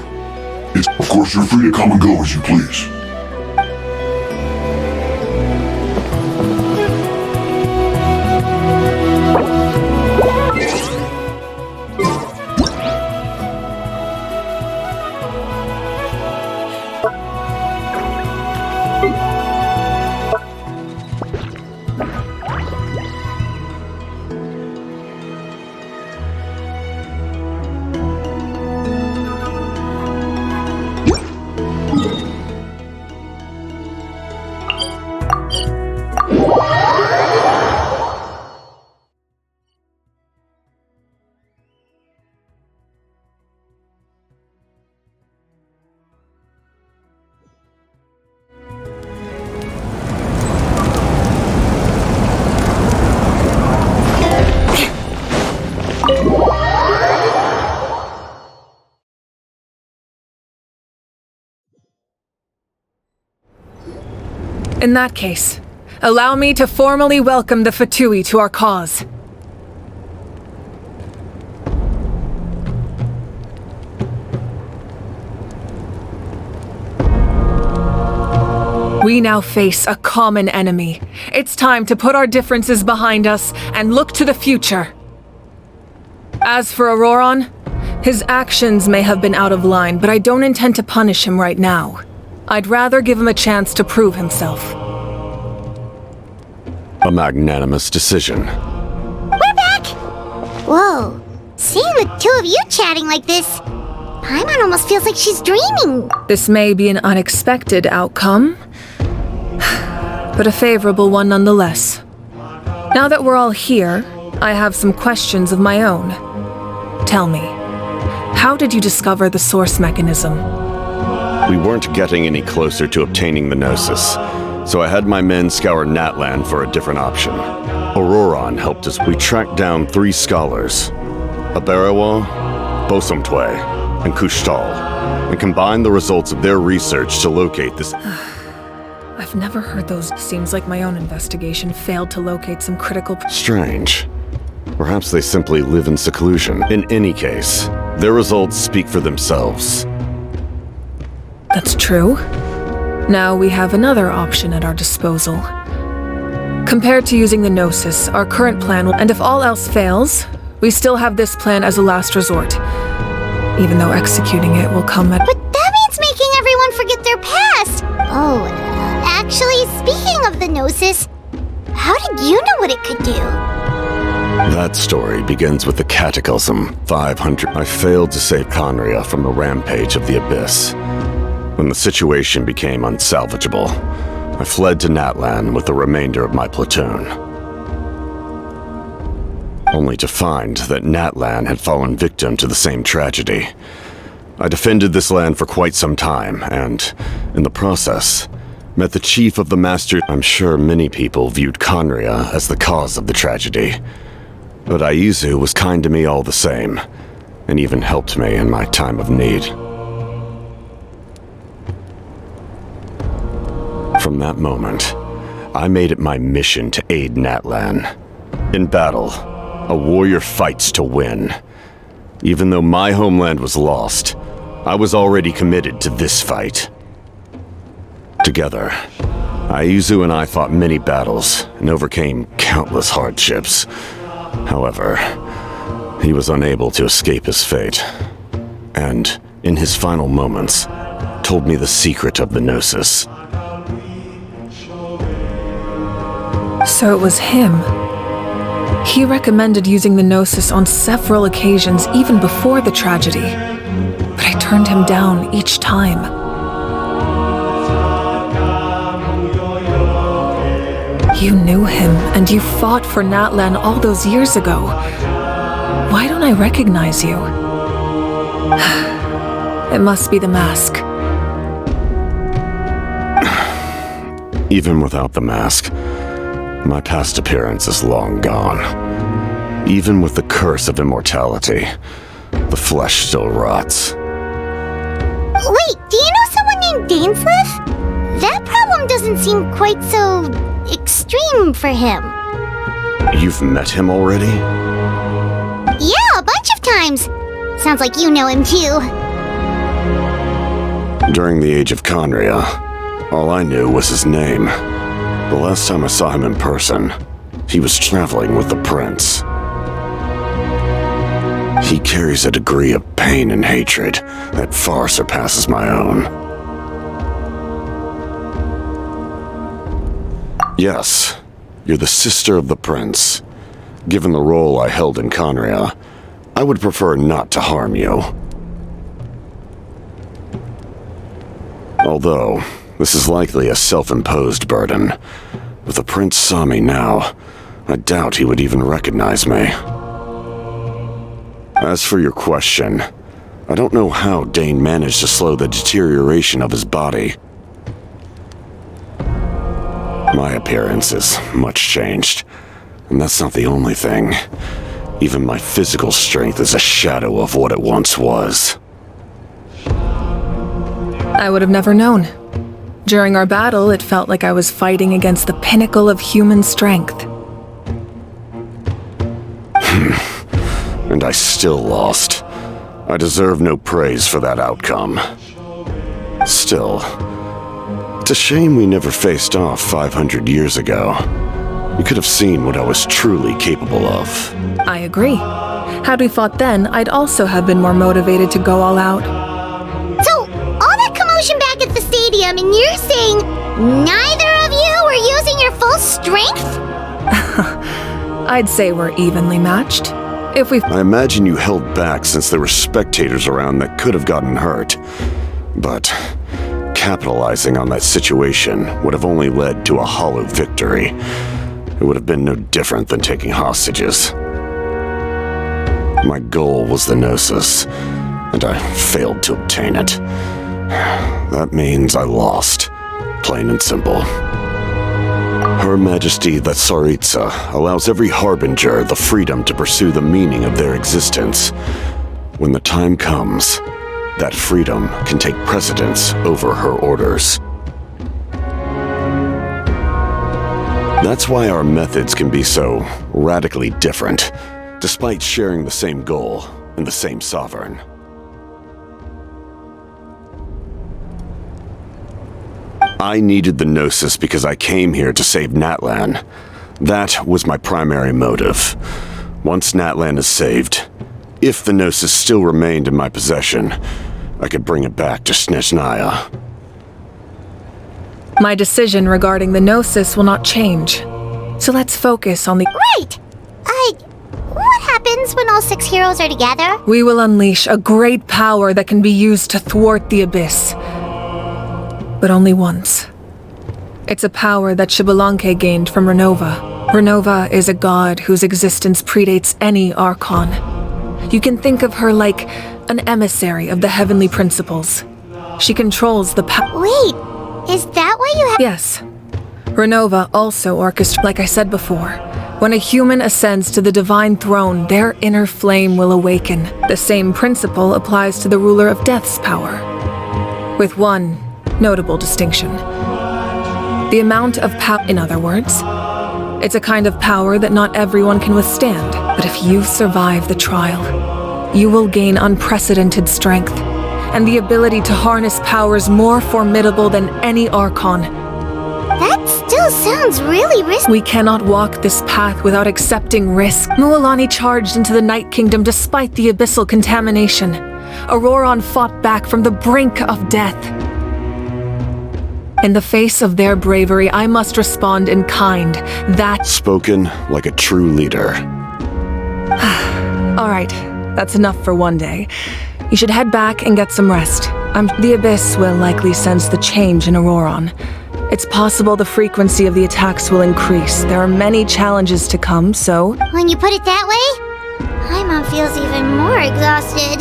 [SPEAKER 14] Of course, you're free to come and go as you please.
[SPEAKER 1] In that case, allow me to formally welcome the Fatui to our cause. We now face a common enemy. It's time to put our differences behind us and look to the future. As for Auroron, his actions may have been out of line, but I don't intend to punish him right now. I'd rather give him a chance to prove himself.
[SPEAKER 8] A magnanimous decision.
[SPEAKER 2] We're back! Whoa. Seeing the two of you chatting like this, Paimon almost feels like she's dreaming.
[SPEAKER 1] This may be an unexpected outcome, but a favorable one nonetheless. Now that we're all here, I have some questions of my own. Tell me, how did you discover the source mechanism?
[SPEAKER 8] We weren't getting any closer to obtaining the Gnosis, so I had my men scour Natlan for a different option. Auroron helped us. We tracked down 3 scholars, Aberawa, Bosomtwe, and Kushtal, and combined the results of their research to locate this.
[SPEAKER 1] I've never heard those. Seems like my own investigation failed to locate some critical.
[SPEAKER 8] Strange. Perhaps they simply live in seclusion. In any case, their results speak for themselves.
[SPEAKER 1] That's true. Now we have another option at our disposal. Compared to using the Gnosis, our current plan will, and if all else fails, we still have this plan as a last resort. Even though executing it will come at—
[SPEAKER 2] But that means making everyone forget their past! Oh, actually, speaking of the Gnosis, how did you know what it could do?
[SPEAKER 8] That story begins with the Cataclysm 500. I failed to save Conria from the rampage of the Abyss. When the situation became unsalvageable, I fled to Natlan with the remainder of my platoon. Only to find that Natlan had fallen victim to the same tragedy. I defended this land for quite some time, and, in the process, met the chief of the Master. I'm sure many people viewed Conria as the cause of the tragedy, but Aizu was kind to me all the same, and even helped me in my time of need. From that moment, I made it my mission to aid Natlan. In battle, a warrior fights to win. Even though my homeland was lost, I was already committed to this fight. Together, Aizu and I fought many battles and overcame countless hardships. However, he was unable to escape his fate, and, in his final moments, told me the secret of the Gnosis.
[SPEAKER 1] So it was him. He recommended using the Gnosis on several occasions even before the tragedy, but I turned him down each time. You knew him, and you fought for Natlan all those years ago. Why don't I recognize you? It must be the mask.
[SPEAKER 8] Even without the mask, my past appearance is long gone. Even with the curse of immortality, the flesh still rots.
[SPEAKER 2] Wait, do you know someone named Dainsleif? That problem doesn't seem quite so extreme for him.
[SPEAKER 8] You've met him already?
[SPEAKER 2] Yeah, a bunch of times. Sounds like you know him too.
[SPEAKER 8] During the age of Conria, all I knew was his name. The last time I saw him in person, he was traveling with the prince. He carries a degree of pain and hatred that far surpasses my own. Yes, you're the sister of the prince. Given the role I held in Conria, I would prefer not to harm you. Although, this is likely a self-imposed burden. If the prince saw me now, I doubt he would even recognize me. As for your question, I don't know how Dane managed to slow the deterioration of his body. My appearance is much changed, and that's not the only thing. Even my physical strength is a shadow of what it once was.
[SPEAKER 1] I would have never known. During our battle, it felt like I was fighting against the pinnacle of human strength.
[SPEAKER 8] And I still lost. I deserve no praise for that outcome. Still, it's a shame we never faced off 500 years ago. You could have seen what I was truly capable of.
[SPEAKER 1] I agree. Had we fought then, I'd also have been more motivated to go all out.
[SPEAKER 2] So, all that commotion back at the stadium, and you're saying neither of you were using your full strength?
[SPEAKER 1] I'd say we're evenly matched.
[SPEAKER 8] I imagine you held back since there were spectators around that could have gotten hurt. But capitalizing on that situation would have only led to a hollow victory. It would have been no different than taking hostages. My goal was the Gnosis, and I failed to obtain it. That means I lost, plain and simple. Her Majesty the Tsaritsa allows every Harbinger the freedom to pursue the meaning of their existence. When the time comes, that freedom can take precedence over her orders. That's why our methods can be so radically different, despite sharing the same goal and the same sovereign. I needed the Gnosis because I came here to save Natlan. That was my primary motive. Once Natlan is saved, if the Gnosis still remained in my possession, I could bring it back to Snezhnaya.
[SPEAKER 1] My decision regarding the Gnosis will not change. So let's focus on the—
[SPEAKER 2] Right! What happens when all 6 heroes are together?
[SPEAKER 1] We will unleash a great power that can be used to thwart the Abyss. But only once. It's a power that Xbalanque gained from Renova. Renova is a god whose existence predates any Archon. You can think of her like an emissary of the heavenly principles. She controls the power—
[SPEAKER 2] Wait, is that why you have—
[SPEAKER 1] Yes. Renova also orchestrates, like I said before. When a human ascends to the divine throne, their inner flame will awaken. The same principle applies to the ruler of Death's power. With one notable distinction. The amount of power— In other words, it's a kind of power that not everyone can withstand. But if you survive the trial, you will gain unprecedented strength and the ability to harness powers more formidable than any Archon.
[SPEAKER 2] That still sounds really risky.
[SPEAKER 1] We cannot walk this path without accepting risk. Mualani charged into the Night Kingdom despite the abyssal contamination. Auroron fought back from the brink of death. In the face of their bravery, I must respond in kind. That—
[SPEAKER 8] Spoken like a true leader.
[SPEAKER 1] All right, that's enough for one day. You should head back and get some rest. The Abyss will likely sense the change in Auroron. It's possible the frequency of the attacks will increase. There are many challenges to come, so—
[SPEAKER 2] When you put it that way, Paimon feels even more exhausted.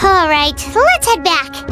[SPEAKER 2] All right, let's head back.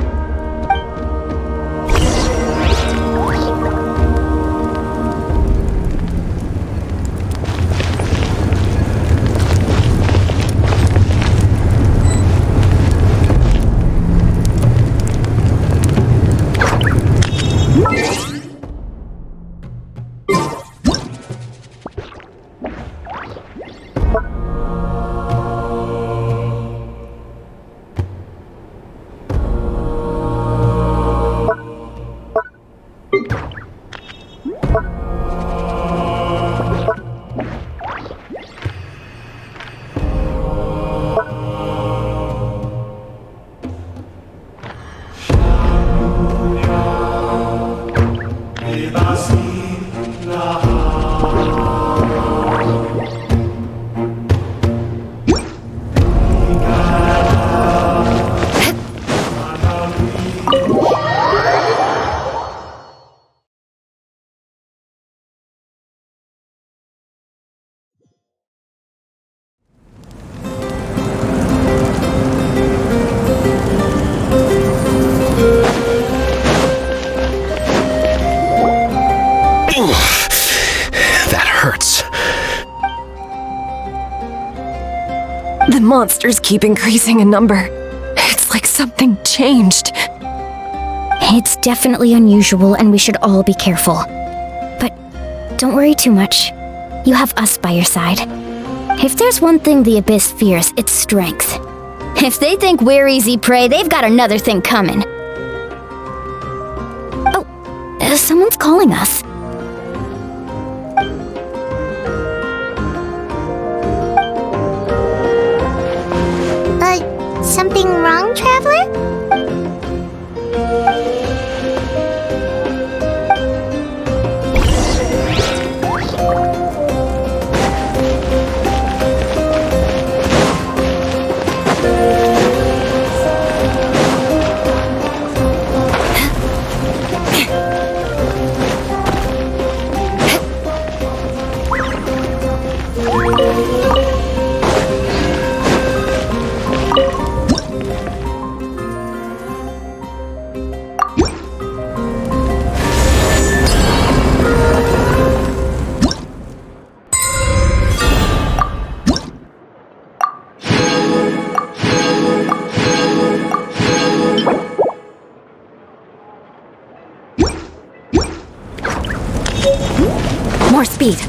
[SPEAKER 15] The monsters keep increasing in number. It's like something changed.
[SPEAKER 16] It's definitely unusual and we should all be careful. But don't worry too much. You have us by your side. If there's one thing the Abyss fears, it's strength. If they think we're easy prey, they've got another thing coming. Oh, someone's calling us.
[SPEAKER 2] Something wrong, Traveler?
[SPEAKER 15] speed.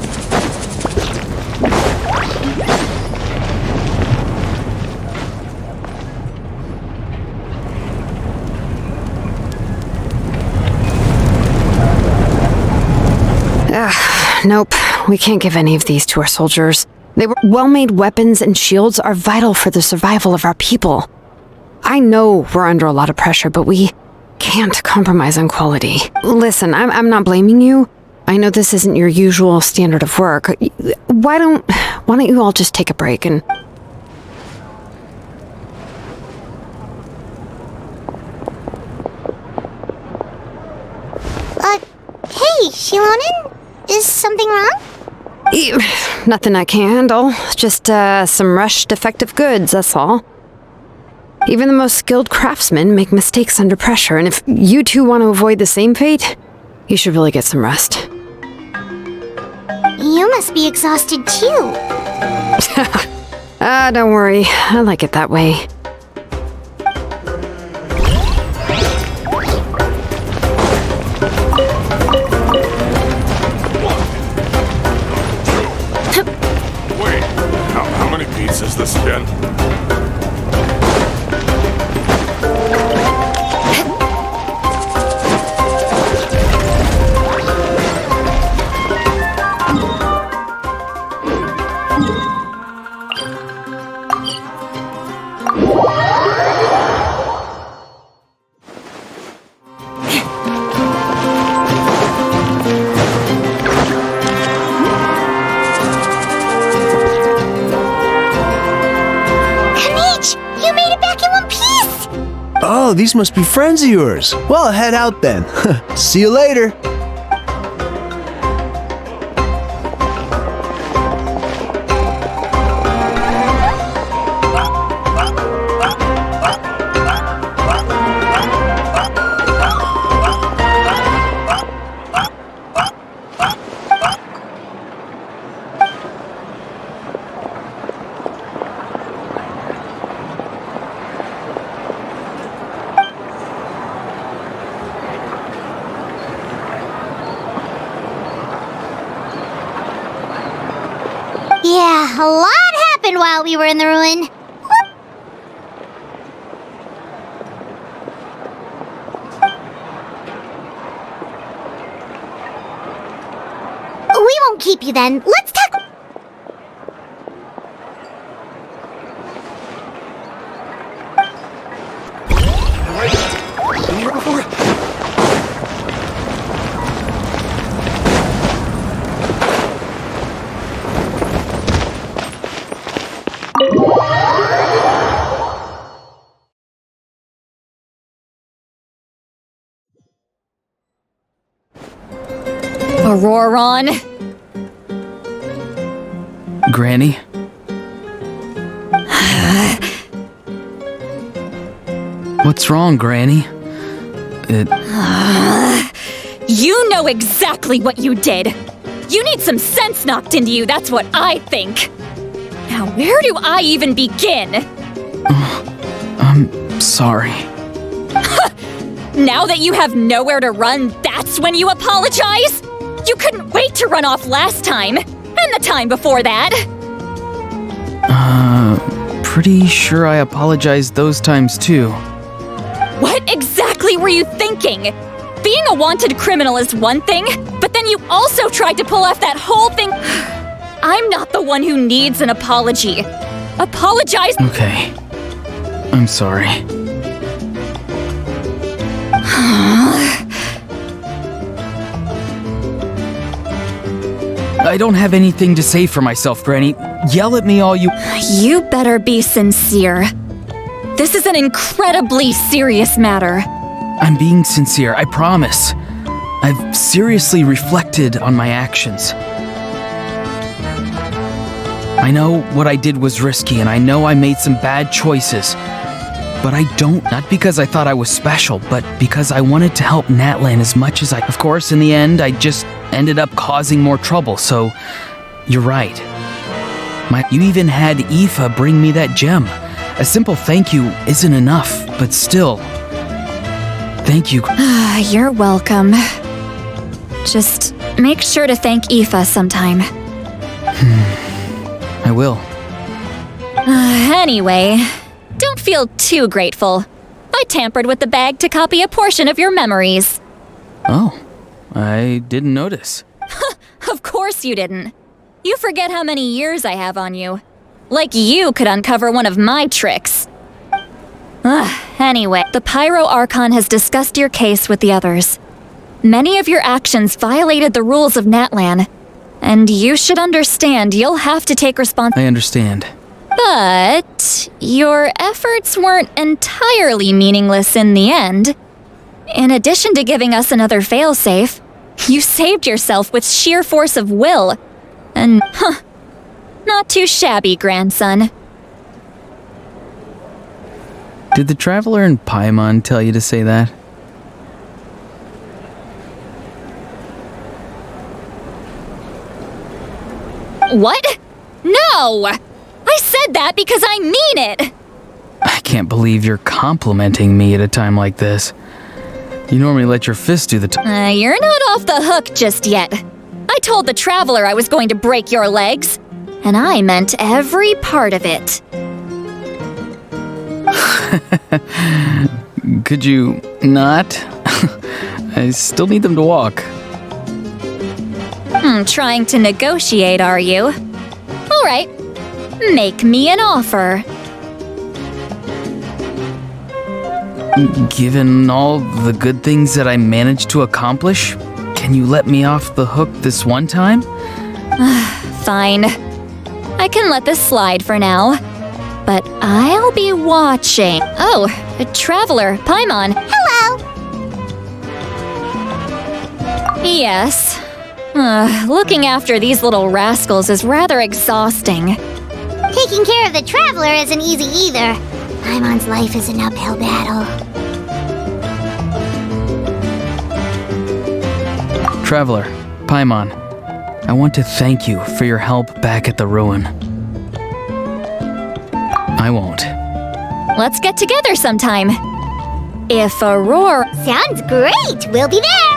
[SPEAKER 4] Nope, we can't give any of these to our soldiers. They were well-made weapons, and shields are vital for the survival of our people. I know we're under a lot of pressure, but we can't compromise on quality. Listen, I'm not blaming you. I know this isn't your usual standard of work. Why don't you all just take a break and...
[SPEAKER 2] Hey, Shilonin? Is something wrong?
[SPEAKER 4] Nothing I can't handle. Just, some rushed defective goods, that's all. Even the most skilled craftsmen make mistakes under pressure, and if you two want to avoid the same fate, you should really get some rest.
[SPEAKER 2] You must be exhausted too.
[SPEAKER 4] Don't worry. I like it that way.
[SPEAKER 17] Wait, how many beats is this again?
[SPEAKER 18] Oh, these must be friends of yours. Well, head out then. See you later.
[SPEAKER 2] Yeah, a lot happened while we were in the ruin. We won't keep you then. Let's talk.
[SPEAKER 3] Auroron?
[SPEAKER 7] Granny? What's wrong, Granny?
[SPEAKER 3] You know exactly what you did! You need some sense knocked into you, that's what I think! Now, where do I even begin?
[SPEAKER 7] I'm sorry.
[SPEAKER 3] Now that you have nowhere to run, that's when you apologize? You couldn't wait to run off last time, and the time before that.
[SPEAKER 7] Pretty sure I apologized those times too.
[SPEAKER 3] What exactly were you thinking? Being a wanted criminal is one thing, but then you also tried to pull off that whole thing. I'm not the one who needs an apology. Apologize.
[SPEAKER 7] Okay. I'm sorry. I don't have anything to say for myself, Granny. Yell at me all you...
[SPEAKER 3] You better be sincere. This is an incredibly serious matter.
[SPEAKER 7] I'm being sincere, I promise. I've seriously reflected on my actions. I know what I did was risky, and I know I made some bad choices. But I don't, not because I thought I was special, but because I wanted to help Natlan as much as I... Of course, in the end, I just ended up causing more trouble, so you're right. You even had Aoife bring me that gem. A simple thank you isn't enough, but still. Thank you.
[SPEAKER 3] You're welcome. Just Make sure to thank Aoife sometime.
[SPEAKER 7] I will.
[SPEAKER 3] Anyway, don't feel too grateful. I tampered with the bag to copy a portion of your memories.
[SPEAKER 7] Oh, I didn't notice.
[SPEAKER 3] Of course you didn't. You forget how many years I have on you. Like you could uncover one of my tricks. Anyway, the Pyro Archon has discussed your case with the others. Many of your actions violated the rules of Natlan, and you should understand you'll have to take responsibility.
[SPEAKER 7] I understand.
[SPEAKER 3] But your efforts weren't entirely meaningless in the end. In addition to giving us another failsafe, you saved yourself with sheer force of will. And, not too shabby, grandson.
[SPEAKER 7] Did the Traveler and Paimon tell you to say that?
[SPEAKER 3] What? No! I said that because I mean it!
[SPEAKER 7] I can't believe you're complimenting me at a time like this. You normally let your fist do the
[SPEAKER 3] You're not off the hook just yet. I told the Traveler I was going to break your legs, and I meant every part of it.
[SPEAKER 7] Could you not? I still need them to walk.
[SPEAKER 3] Trying to negotiate, are you? All right, make me an offer.
[SPEAKER 7] Given all the good things that I managed to accomplish, can you let me off the hook this one time?
[SPEAKER 3] Fine. I can let this slide for now. But I'll be watching. Oh, a Traveler, Paimon.
[SPEAKER 2] Hello!
[SPEAKER 3] Yes. Looking after these little rascals is rather exhausting.
[SPEAKER 2] Taking care of the Traveler isn't easy either. Paimon's life is an uphill battle.
[SPEAKER 7] Traveler, Paimon, I want to thank you for your help back at the ruin. I won't.
[SPEAKER 3] Let's get together sometime. If Aurora...
[SPEAKER 2] Sounds great! We'll be there!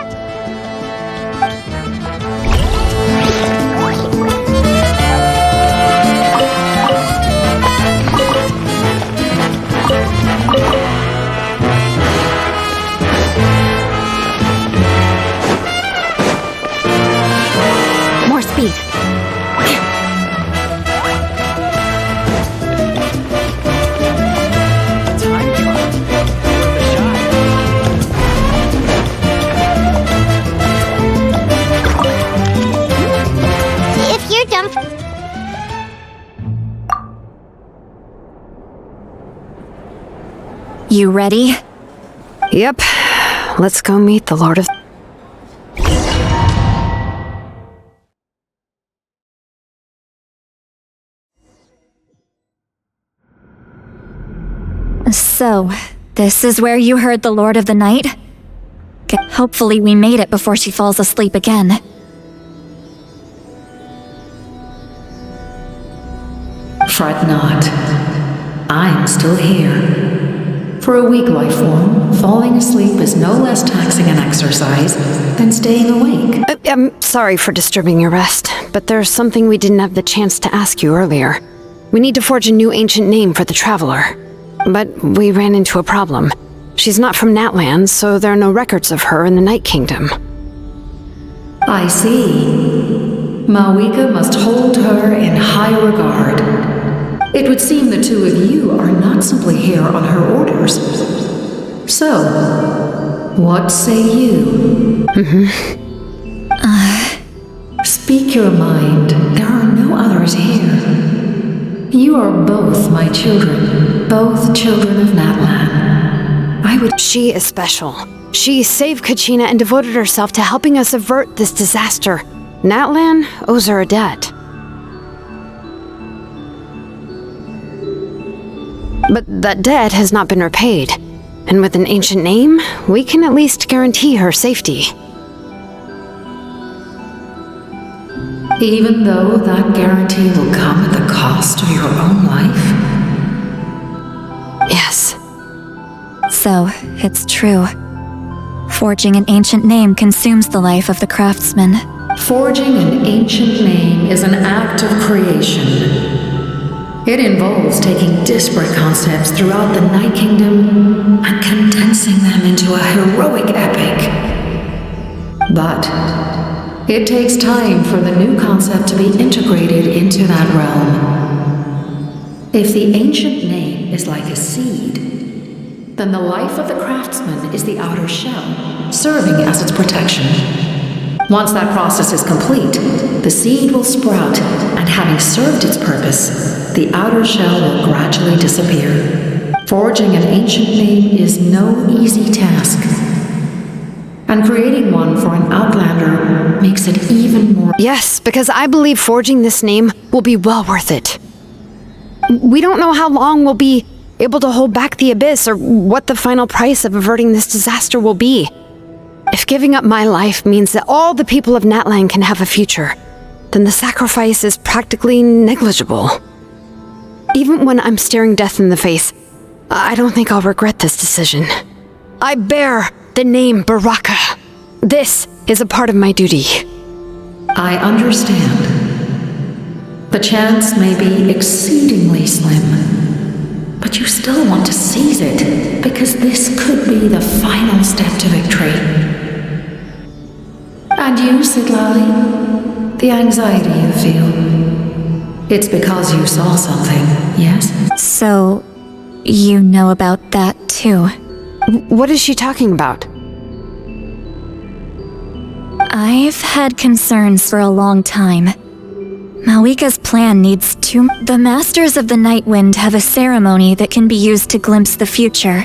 [SPEAKER 4] More speed.
[SPEAKER 2] If you're done...
[SPEAKER 3] You ready?
[SPEAKER 4] Yep. Let's go meet the Lord of...
[SPEAKER 3] So, this is where you heard the Lord of the Night? Hopefully we made it before she falls asleep again.
[SPEAKER 13] Fret not. I'm still here. For a weak life form, falling asleep is no less taxing an exercise than staying awake.
[SPEAKER 4] I'm sorry for disturbing your rest, but there's something we didn't have the chance to ask you earlier. We need to forge a new ancient name for the Traveler. But we ran into a problem. She's not from Natlan, so there are no records of her in the Night Kingdom.
[SPEAKER 13] I see. Mawika must hold her in high regard. It would seem the two of you are not simply here on her orders. So, what say you? Speak your mind. There are no others here. You are both my children, both children of Natlan.
[SPEAKER 4] She is special. She saved Kachina and devoted herself to helping us avert this disaster. Natlan owes her a debt. But that debt has not been repaid. And with an ancient name, we can at least guarantee her safety.
[SPEAKER 13] Even though that guarantee will come at the cost of your own life?
[SPEAKER 4] Yes.
[SPEAKER 3] So, it's true. Forging an ancient name consumes the life of the craftsman.
[SPEAKER 13] Forging an ancient name is an act of creation. It involves taking disparate concepts throughout the Night Kingdom and condensing them into a heroic epic. But it takes time for the new concept to be integrated into that realm. If the ancient name is like a seed, then the life of the craftsman is the outer shell, serving as its protection. Once that process is complete, the seed will sprout, and having served its purpose, the outer shell will gradually disappear. Forging an ancient name is no easy task, and creating one for an outlander makes it even more—
[SPEAKER 4] Yes, because I believe forging this name will be well worth it. We don't know how long we'll be able to hold back the abyss, or what the final price of averting this disaster will be. If giving up my life means that all the people of Natlan can have a future, then the sacrifice is practically negligible. Even when I'm staring death in the face, I don't think I'll regret this decision. I bear the name Baraka. This is a part of my duty.
[SPEAKER 13] I understand. The chance may be exceedingly slim, but you still want to seize it, because this could be the final step to victory. And you, Sidlali, the anxiety you feel, it's because you saw something, yes?
[SPEAKER 3] So, you know about that too.
[SPEAKER 4] What is she talking about?
[SPEAKER 3] I've had concerns for a long time. Malika's plan needs to— The Masters of the Night Wind have a ceremony that can be used to glimpse the future.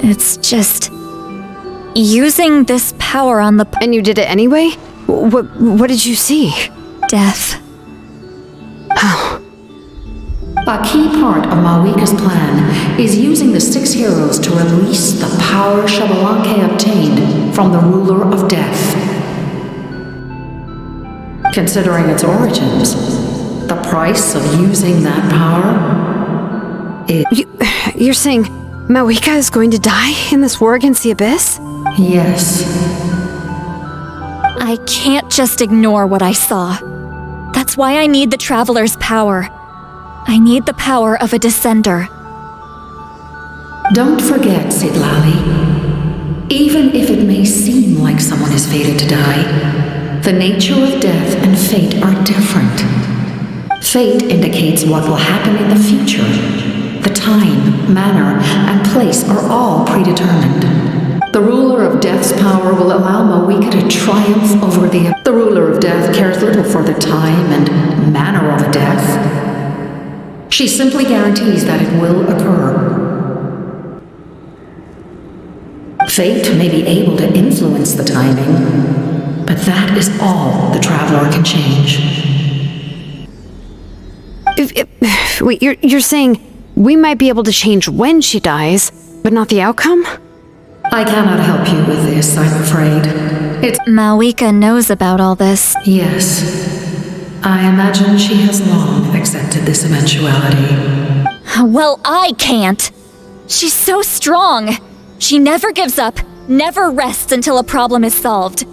[SPEAKER 3] It's just— using this power on the—
[SPEAKER 4] And you did it anyway? What did you see?
[SPEAKER 3] Death.
[SPEAKER 4] Oh.
[SPEAKER 13] A key part of Malika's plan is using the 6 heroes to release the power Xbalanque obtained from the ruler of death. Considering its origins, the price of using that power is—
[SPEAKER 4] You're saying Malika is going to die in this war against the Abyss?
[SPEAKER 13] Yes.
[SPEAKER 3] I can't just ignore what I saw. That's why I need the Traveler's power. I need the power of a Descender.
[SPEAKER 13] Don't forget, Sidlali. Even if it may seem like someone is fated to die, the nature of death and fate are different. Fate indicates what will happen in the future. The time, manner, and place are all predetermined. The ruler of death's power will allow Malika to triumph over the— The ruler of death cares little for the time and manner of a death. She simply guarantees that it will occur. Fate may be able to influence the timing, but that is all the Traveler can change.
[SPEAKER 4] Wait, you're saying we might be able to change when she dies, but not the outcome?
[SPEAKER 13] I cannot help you with this, I'm afraid.
[SPEAKER 3] Malika knows about all this.
[SPEAKER 13] Yes. I imagine she has long accepted this eventuality.
[SPEAKER 3] Well, I can't. She's so strong. She never gives up, never rests until a problem is solved.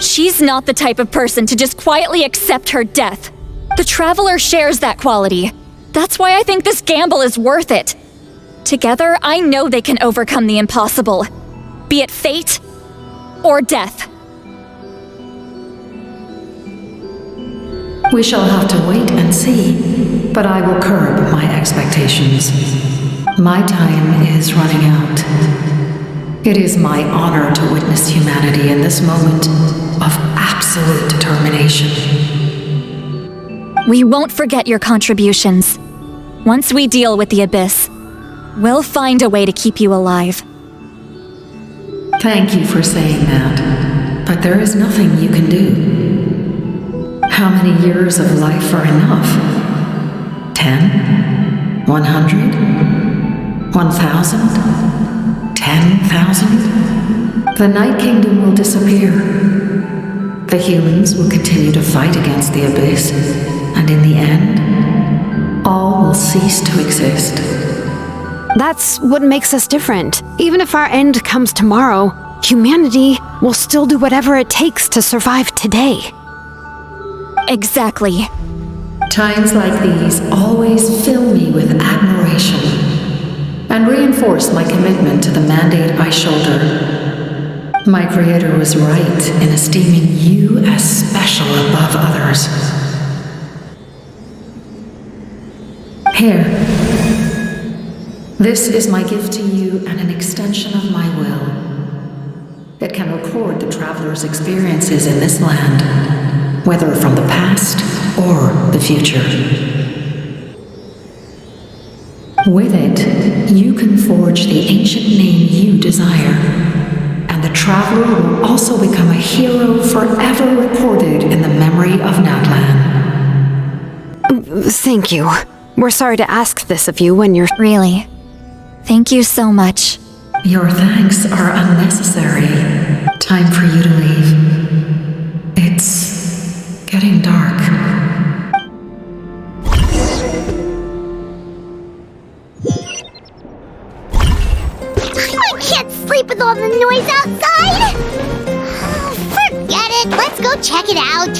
[SPEAKER 3] She's not the type of person to just quietly accept her death. The Traveler shares that quality. That's why I think this gamble is worth it. Together, I know they can overcome the impossible. Be it fate or death.
[SPEAKER 13] We shall have to wait and see, but I will curb my expectations. My time is running out. It is my honor to witness humanity in this moment of absolute determination.
[SPEAKER 3] We won't forget your contributions. Once we deal with the Abyss, we'll find a way to keep you alive.
[SPEAKER 13] Thank you for saying that, but there is nothing you can do. How many years of life are enough? 10? 100? 1,000? 10,000? The Night Kingdom will disappear. The humans will continue to fight against the Abyss, and in the end, all will cease to exist.
[SPEAKER 4] That's what makes us different. Even if our end comes tomorrow, humanity will still do whatever it takes to survive today.
[SPEAKER 3] Exactly.
[SPEAKER 13] Times like these always fill me with admiration and reinforce my commitment to the mandate I shoulder. My creator was right in esteeming you as special above others. Here. This is my gift to you and an extension of my will. It can record the traveler's experiences in this land, whether from the past or the future. With it, you can forge the ancient name you desire, and the traveler will also become a hero forever recorded in the memory of Natlan.
[SPEAKER 4] Thank you. We're sorry to ask this of you when you're...
[SPEAKER 3] Really. Thank you so much.
[SPEAKER 13] Your thanks are unnecessary. Time for you to leave. It's getting dark.
[SPEAKER 2] I can't sleep with all the noise outside! Forget it, let's go check it out!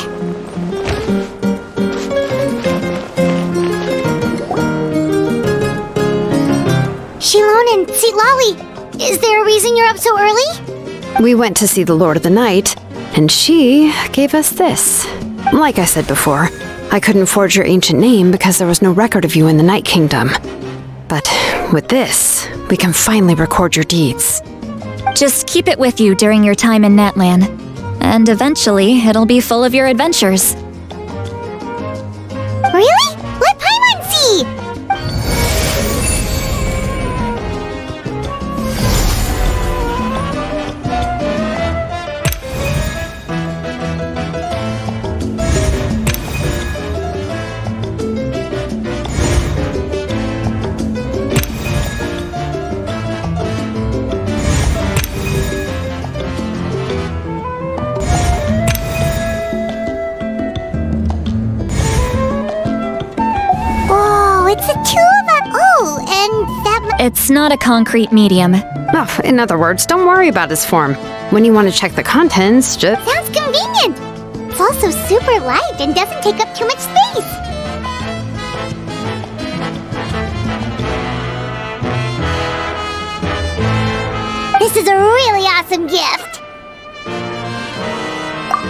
[SPEAKER 2] Shilon and Tsitlali, is there a reason you're up so early?
[SPEAKER 4] We went to see the Lord of the Night, and she gave us this. Like I said before, I couldn't forge your ancient name because there was no record of you in the Night Kingdom. But with this, we can finally record your deeds.
[SPEAKER 3] Just keep it with you during your time in Natlan, and eventually it'll be full of your adventures.
[SPEAKER 2] Really? Let Paimon see! It's a tube! Oh, and that...
[SPEAKER 3] It's not a concrete medium.
[SPEAKER 4] Oh, in other words, don't worry about its form. When you want to check the contents, just...
[SPEAKER 2] Sounds convenient! It's also super light and doesn't take up too much space! This is a really awesome gift!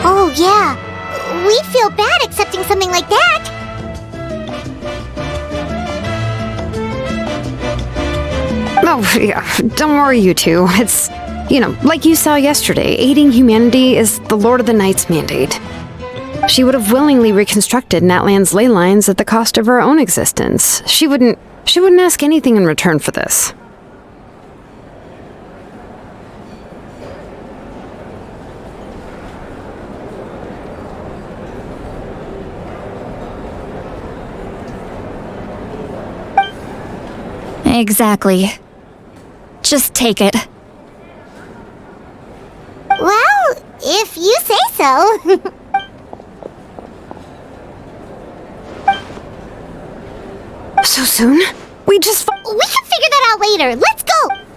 [SPEAKER 2] Oh, yeah. We'd feel bad accepting something like that!
[SPEAKER 4] Oh, yeah, don't worry, you two. It's, like you saw yesterday, aiding humanity is the Lord of the Night's mandate. She would have willingly reconstructed Natlan's ley lines at the cost of her own existence. She wouldn't ask anything in return for this.
[SPEAKER 3] Exactly. Just take it.
[SPEAKER 2] Well, if you say so.
[SPEAKER 4] So soon? We can
[SPEAKER 2] figure that out later. Let's go!